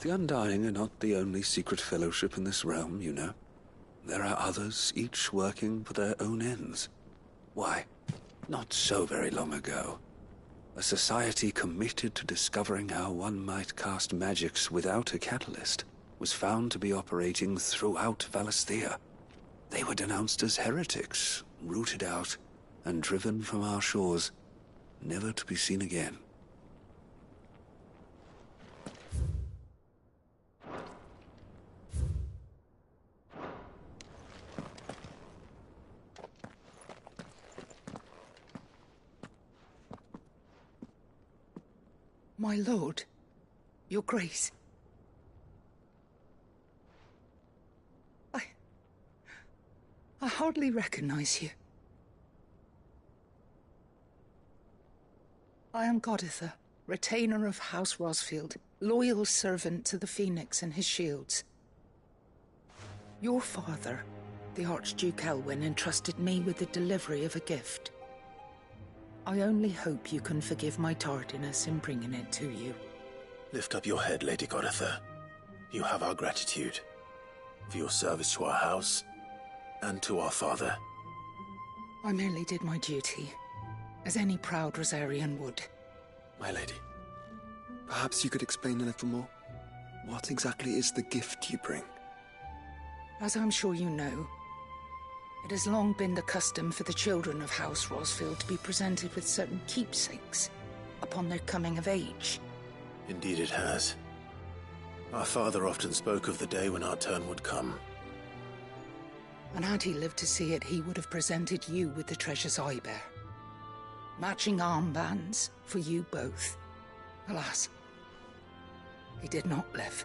The Undying are not the only secret fellowship in this realm, you know. There are others, each working for their own ends. Why, not so very long ago, a society committed to discovering how one might cast magics without a catalyst was found to be operating throughout Valisthea. They were denounced as heretics, rooted out, and driven from our shores, never to be seen again. My lord, your grace. I hardly recognize you. I am Goditha, retainer of House Rosfield, loyal servant to the Phoenix and his shields. Your father, the Archduke Elwyn, entrusted me with the delivery of a gift. I only hope you can forgive my tardiness in bringing it to you. Lift up your head, Lady Goditha. You have our gratitude for your service to our house and to our father. I merely did my duty, as any proud Rosarian would. My lady, perhaps you could explain a little more? What exactly is the gift you bring? As I'm sure you know, it has long been the custom for the children of House Rosfield to be presented with certain keepsakes upon their coming of age. Indeed it has. Our father often spoke of the day when our turn would come. And had he lived to see it, he would have presented you with the treasures I bear. Matching armbands for you both. Alas, he did not live.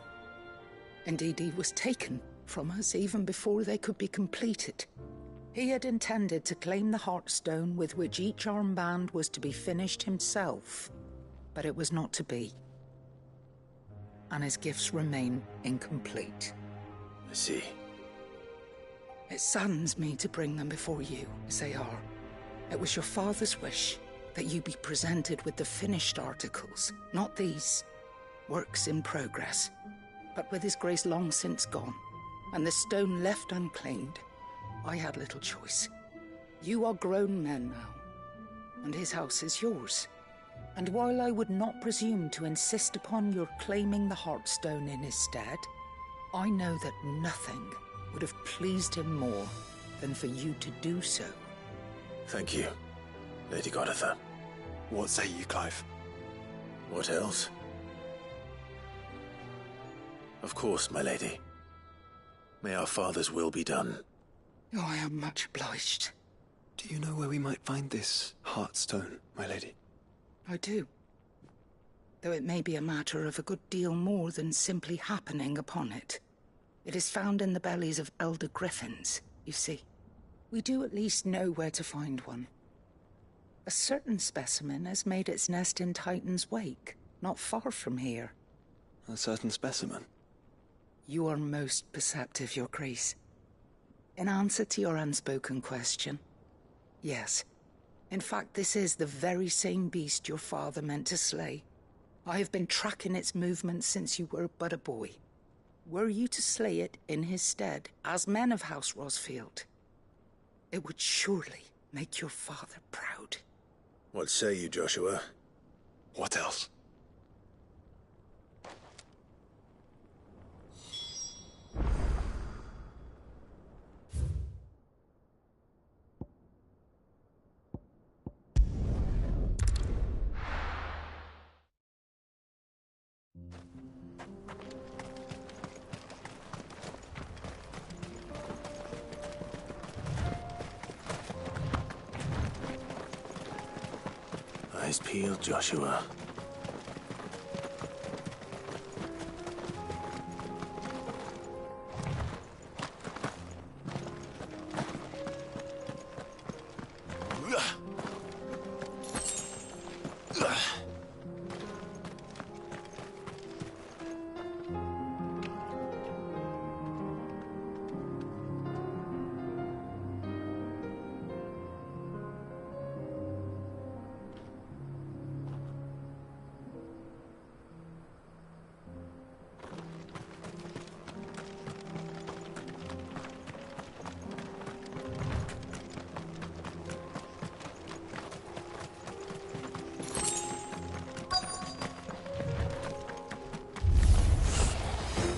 Indeed, he was taken from us even before they could be completed. He had intended to claim the Heartstone with which each armband was to be finished himself, but it was not to be. And his gifts remain incomplete. I see. It saddens me to bring them before you, as they are. It was your father's wish that you be presented with the finished articles, not these, works in progress. But with his grace long since gone, and the stone left unclaimed, I had little choice. You are grown men now, and his house is yours. And while I would not presume to insist upon your claiming the Heartstone in his stead, I know that nothing would have pleased him more than for you to do so. Thank you, Lady Goditha. What say you, Clive? What else? Of course, my lady. May our father's will be done. Oh, I am much obliged. Do you know where we might find this Heartstone, my lady? I do. Though it may be a matter of a good deal more than simply happening upon it. It is found in the bellies of elder griffins, you see. We do at least know where to find one. A certain specimen has made its nest in Titan's Wake, not far from here. A certain specimen? You are most perceptive, Your Grace. In answer to your unspoken question, yes. In fact, this is the very same beast your father meant to slay. I have been tracking its movements since you were but a boy. Were you to slay it in his stead, as men of House Rosfield, it would surely make your father proud. What say you, Joshua? What else? Eyes peeled, Joshua.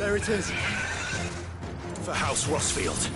There it is. For House Rossfield.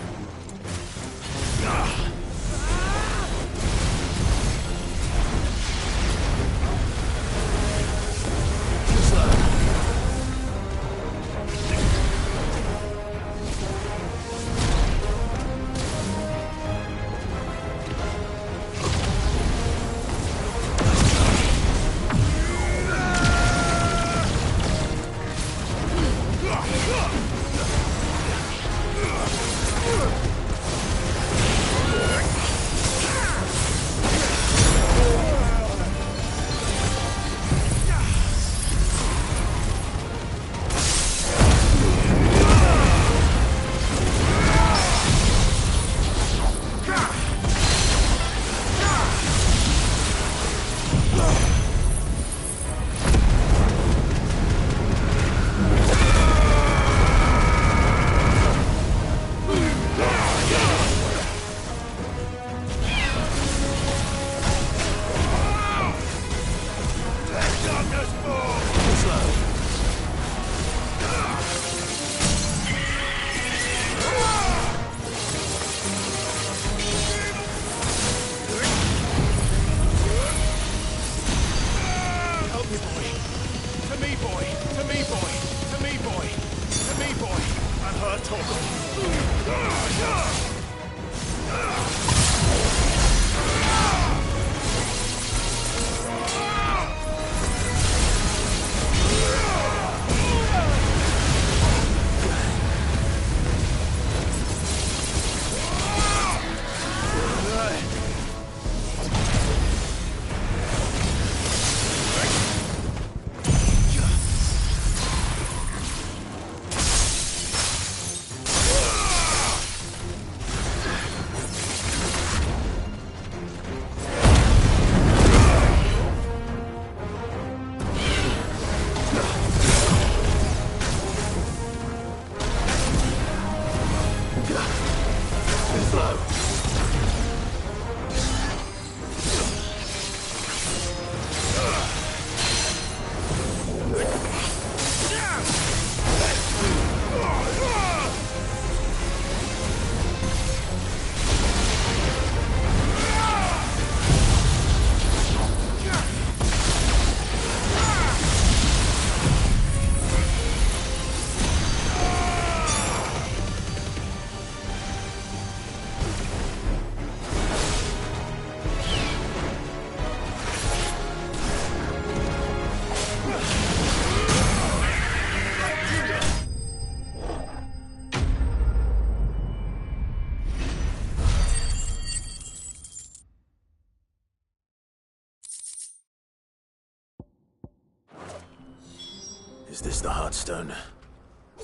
Is this the Heartstone?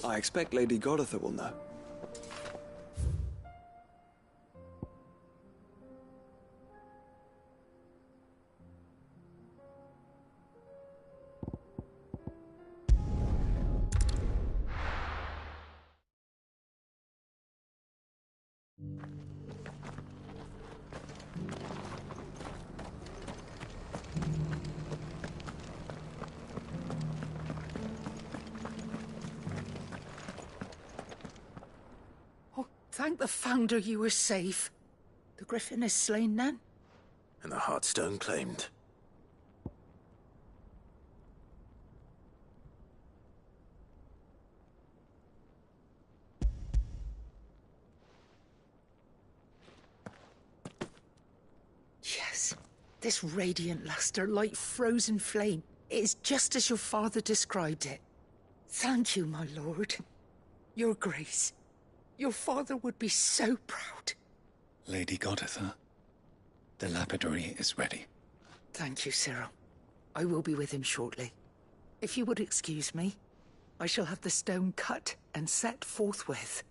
I expect Lady Goditha will know. Thank the Founder you were safe. The Griffin is slain then? And the Heartstone claimed. Yes. This radiant luster, like frozen flame, is just as your father described it. Thank you, my lord. Your Grace. Your father would be so proud. Lady Goditha, the lapidary is ready. Thank you, Cyril. I will be with him shortly. If you would excuse me, I shall have the stone cut and set forthwith.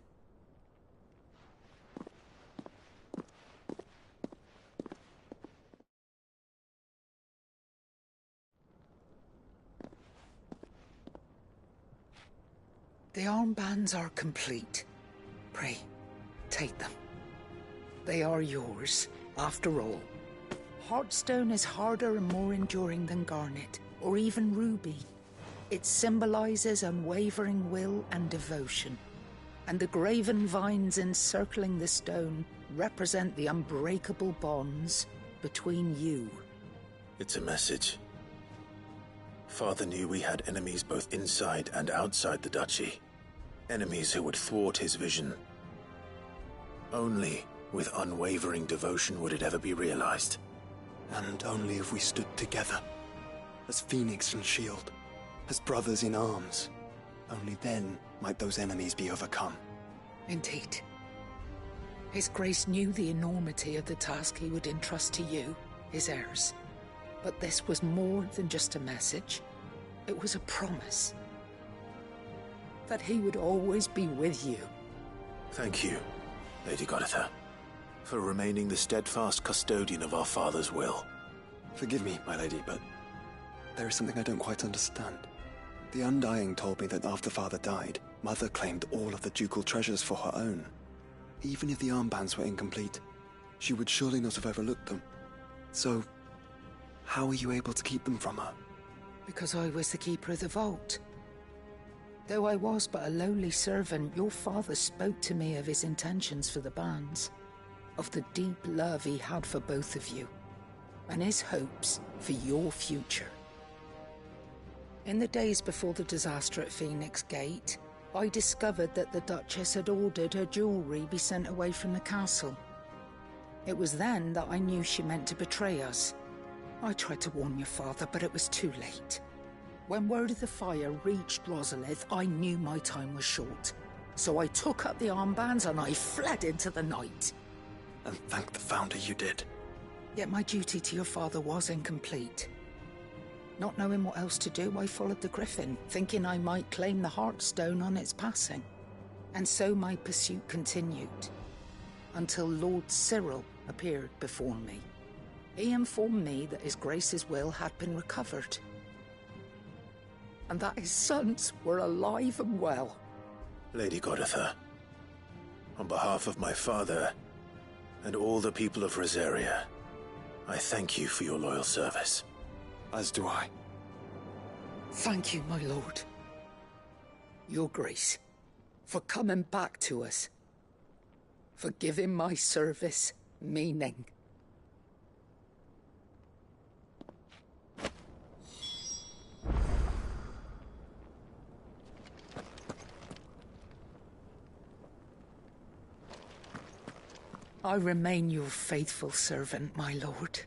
The armbands are complete. Pray, take them. They are yours, after all. Heartstone is harder and more enduring than garnet, or even ruby. It symbolizes unwavering will and devotion, and the graven vines encircling the stone represent the unbreakable bonds between you. It's a message. Father knew we had enemies both inside and outside the duchy. Enemies who would thwart his vision. Only with unwavering devotion would it ever be realized. And only if we stood together, as Phoenix and Shield, as brothers in arms. Only then might those enemies be overcome. Indeed. His Grace knew the enormity of the task he would entrust to you, his heirs. But this was more than just a message. It was a promise. That he would always be with you. Thank you, Lady Goditha, for remaining the steadfast custodian of our father's will. Forgive me, my lady, but there is something I don't quite understand. The Undying told me that after Father died, Mother claimed all of the ducal treasures for her own. Even if the armbands were incomplete, she would surely not have overlooked them. So, how were you able to keep them from her? Because I was the keeper of the vault. Though I was but a lowly servant, your father spoke to me of his intentions for the bands, of the deep love he had for both of you, and his hopes for your future. In the days before the disaster at Phoenix Gate, I discovered that the Duchess had ordered her jewelry be sent away from the castle. It was then that I knew she meant to betray us. I tried to warn your father, but it was too late. When word of the fire reached Rosalith, I knew my time was short. So I took up the armbands and I fled into the night. And thank the Founder you did. Yet my duty to your father was incomplete. Not knowing what else to do, I followed the Griffin, thinking I might claim the Heartstone on its passing. And so my pursuit continued, until Lord Cyril appeared before me. He informed me that His Grace's will had been recovered, and that his sons were alive and well. Lady Goditha, on behalf of my father and all the people of Rosaria, I thank you for your loyal service. As do I. Thank you, my lord. Your Grace, for coming back to us. For giving my service meaning. I remain your faithful servant, my lord.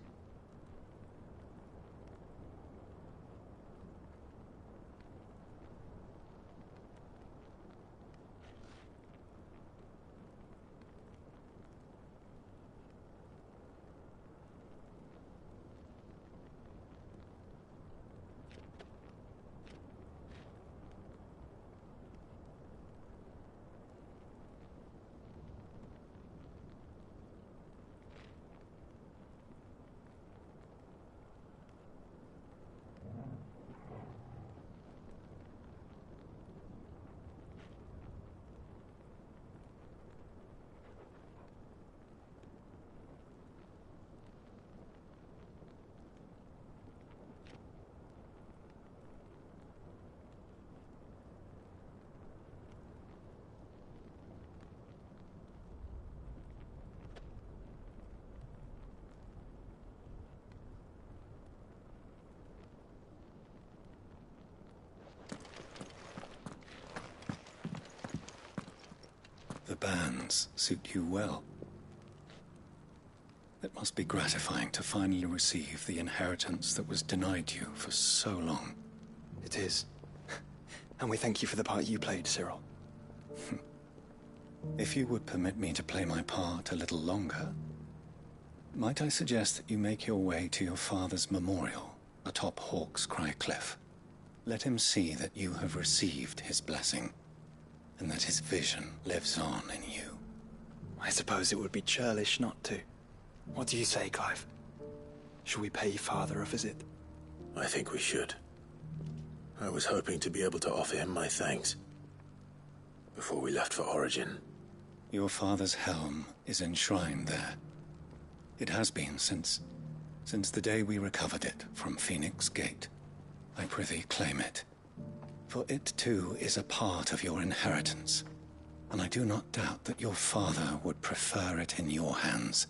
The bands suit you well. It must be gratifying to finally receive the inheritance that was denied you for so long. It is. And we thank you for the part you played, Cyril. If you would permit me to play my part a little longer, might I suggest that you make your way to your father's memorial atop Hawk's Cry Cliff? Let him see that you have received his blessing, and that his vision lives on in you. I suppose it would be churlish not to. What do you say, Clive? Shall we pay Father a visit? I think we should. I was hoping to be able to offer him my thanks before we left for Origin. Your father's helm is enshrined there. It has been since the day we recovered it from Phoenix Gate. I prithee claim it, For it too is a part of your inheritance, and I do not doubt that your father would prefer it in your hands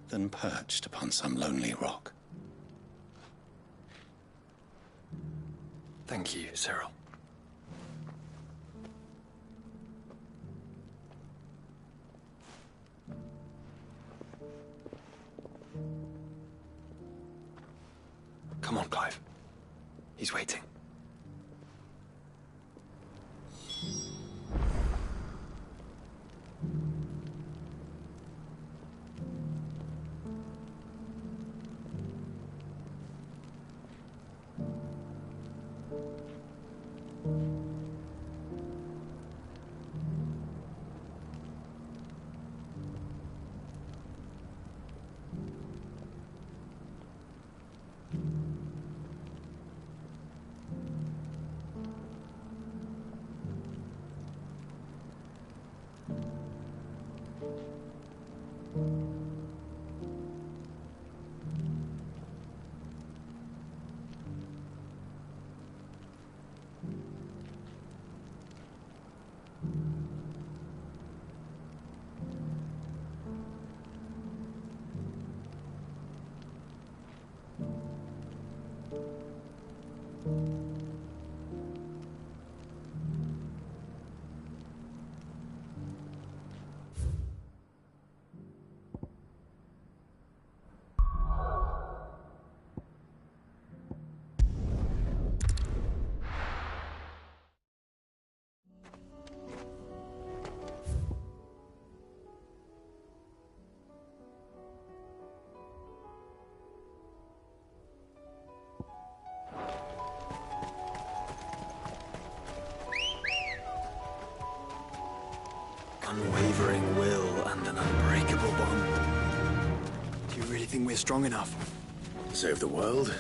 than perched upon some lonely rock. Thank you, Cyril. Come on, Clive. He's waiting. Unwavering will and an unbreakable bond. Do you really think we're strong enough? To save the world?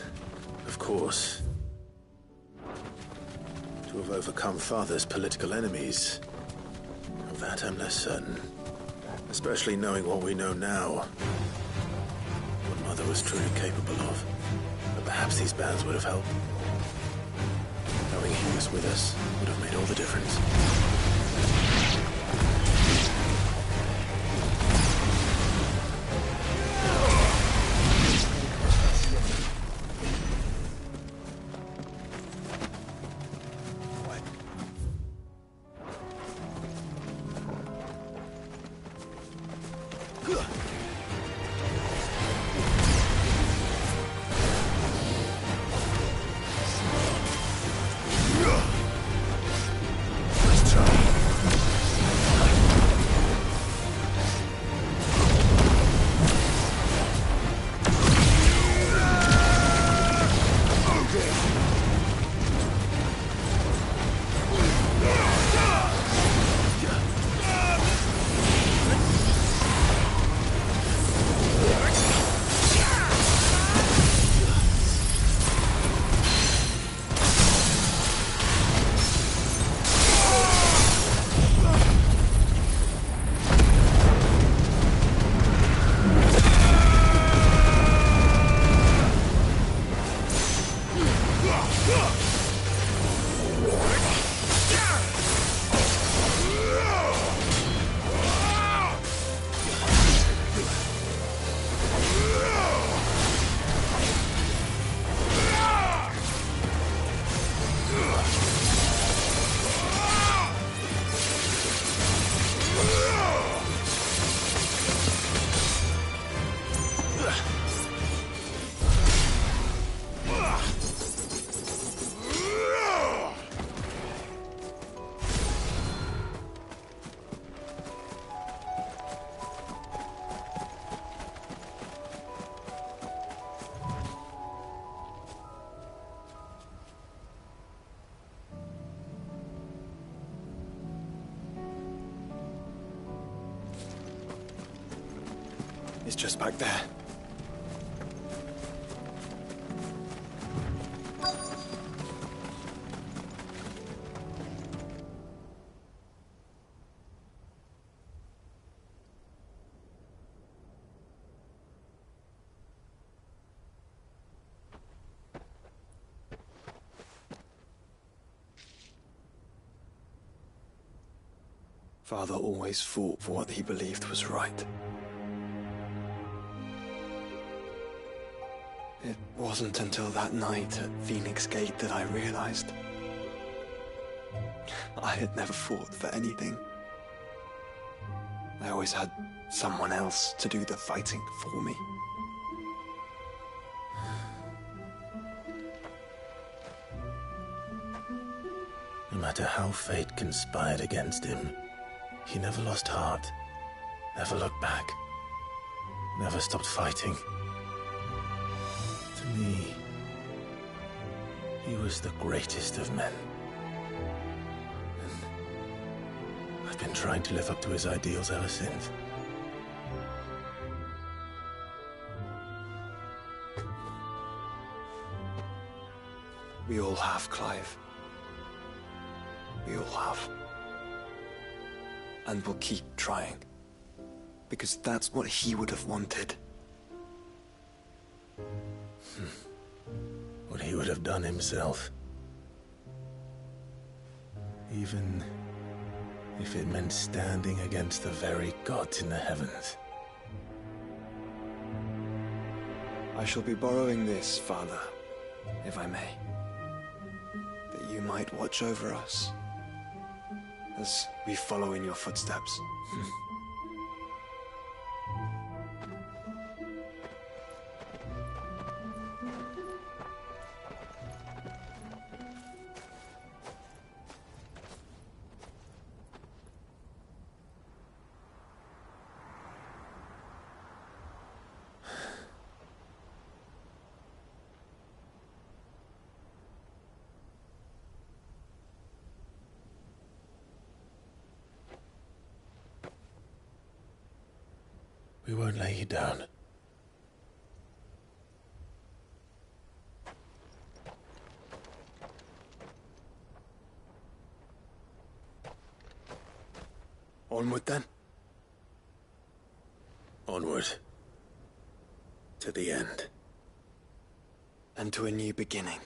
Of course. To have overcome Father's political enemies? Of that I'm less certain. Especially knowing what we know now. What Mother was truly capable of. But perhaps these bands would have helped. Knowing he was with us would have made all the difference. It's just back there. Father always fought for what he believed was right. It wasn't until that night at Phoenix Gate that I realized I had never fought for anything. I always had someone else to do the fighting for me. No matter how fate conspired against him, he never lost heart, never looked back, never stopped fighting. To me, he was the greatest of men. And I've been trying to live up to his ideals ever since. We all have, Clive. We all have. And we'll keep trying. Because that's what he would have wanted. What he would have done himself. Even if it meant standing against the very gods in the heavens. I shall be borrowing this, Father, if I may. That you might watch over us as we follow in your footsteps. We won't lay you down. Onward, then? Onward. To the end. And to a new beginning.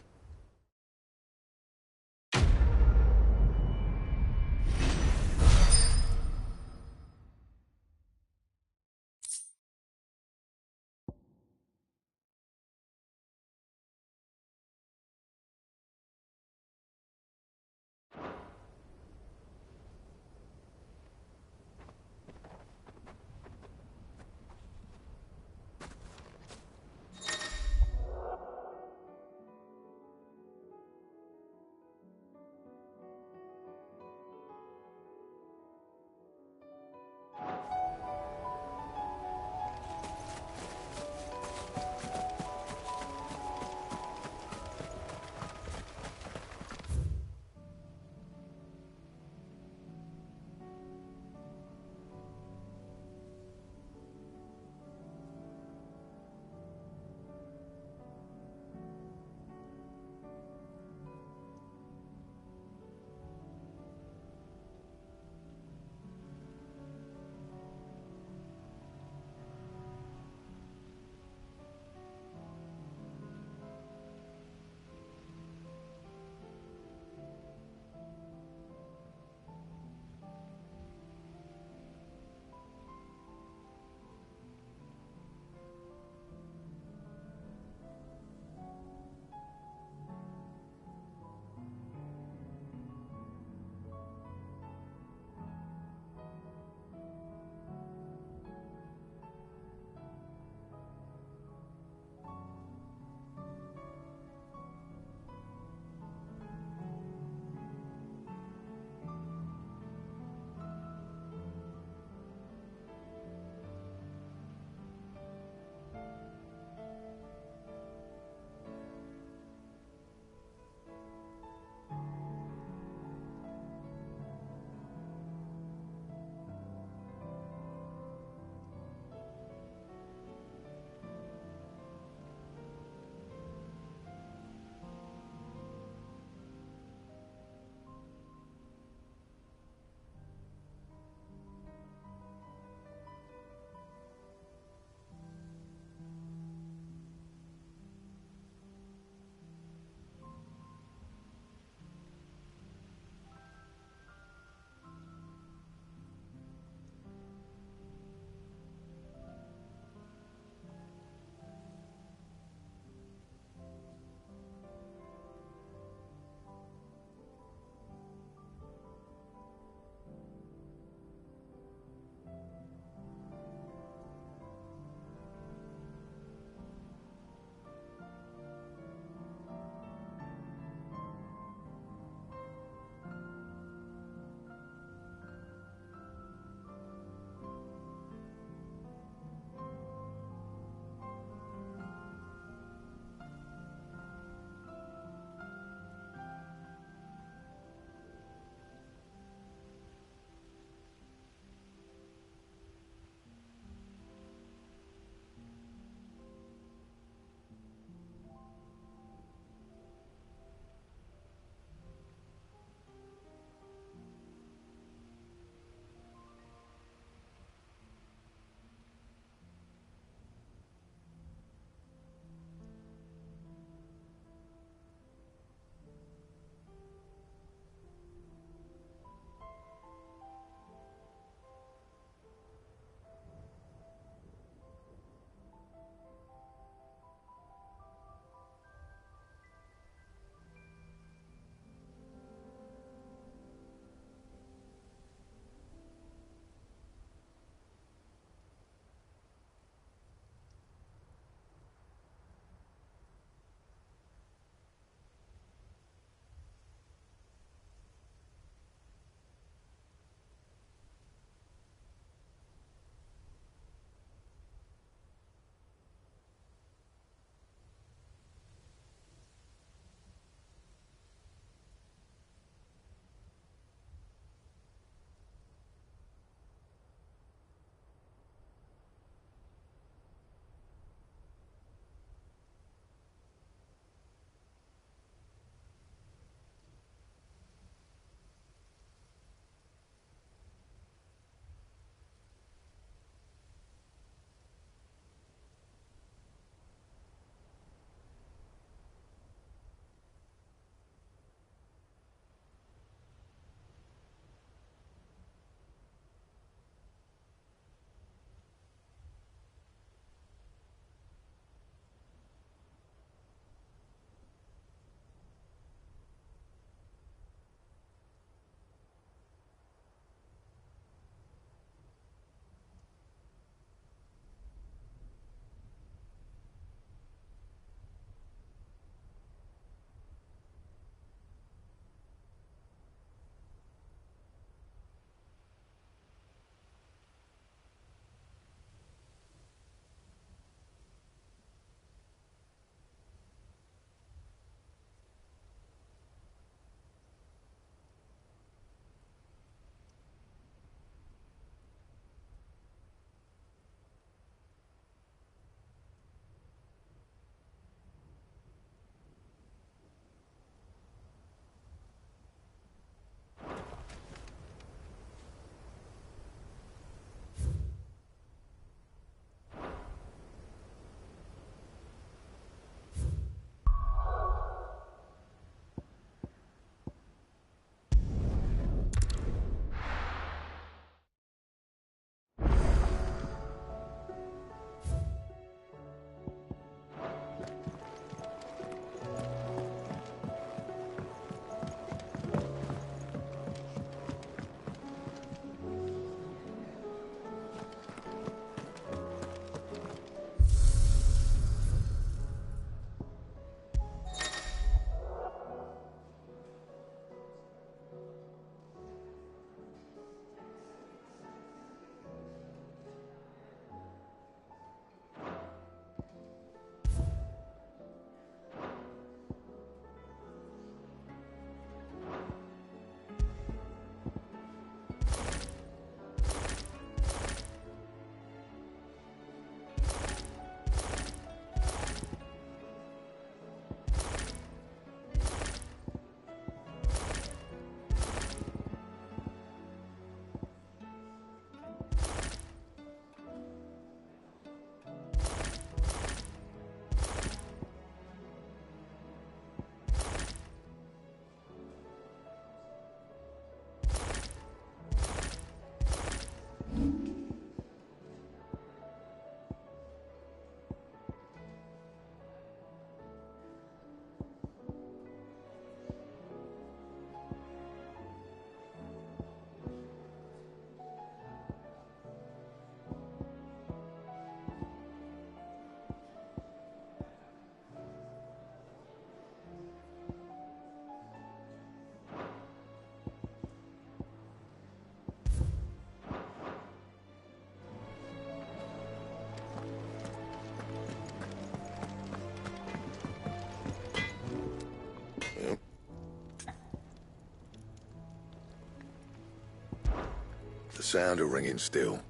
The sound of ringing still.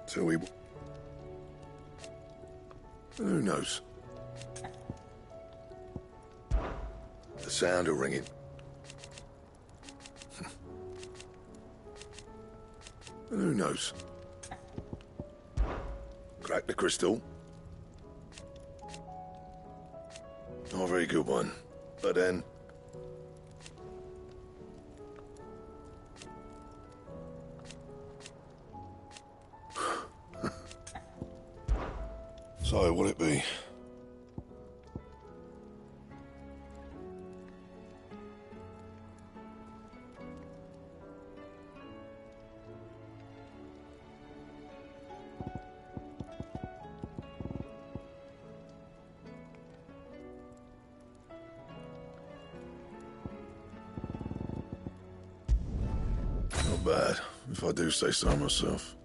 So we... Who knows? The sound of ringing. Who knows? Crack the crystal. Not a very good one. But then... So, what'll it be? Not bad, if I do say so myself.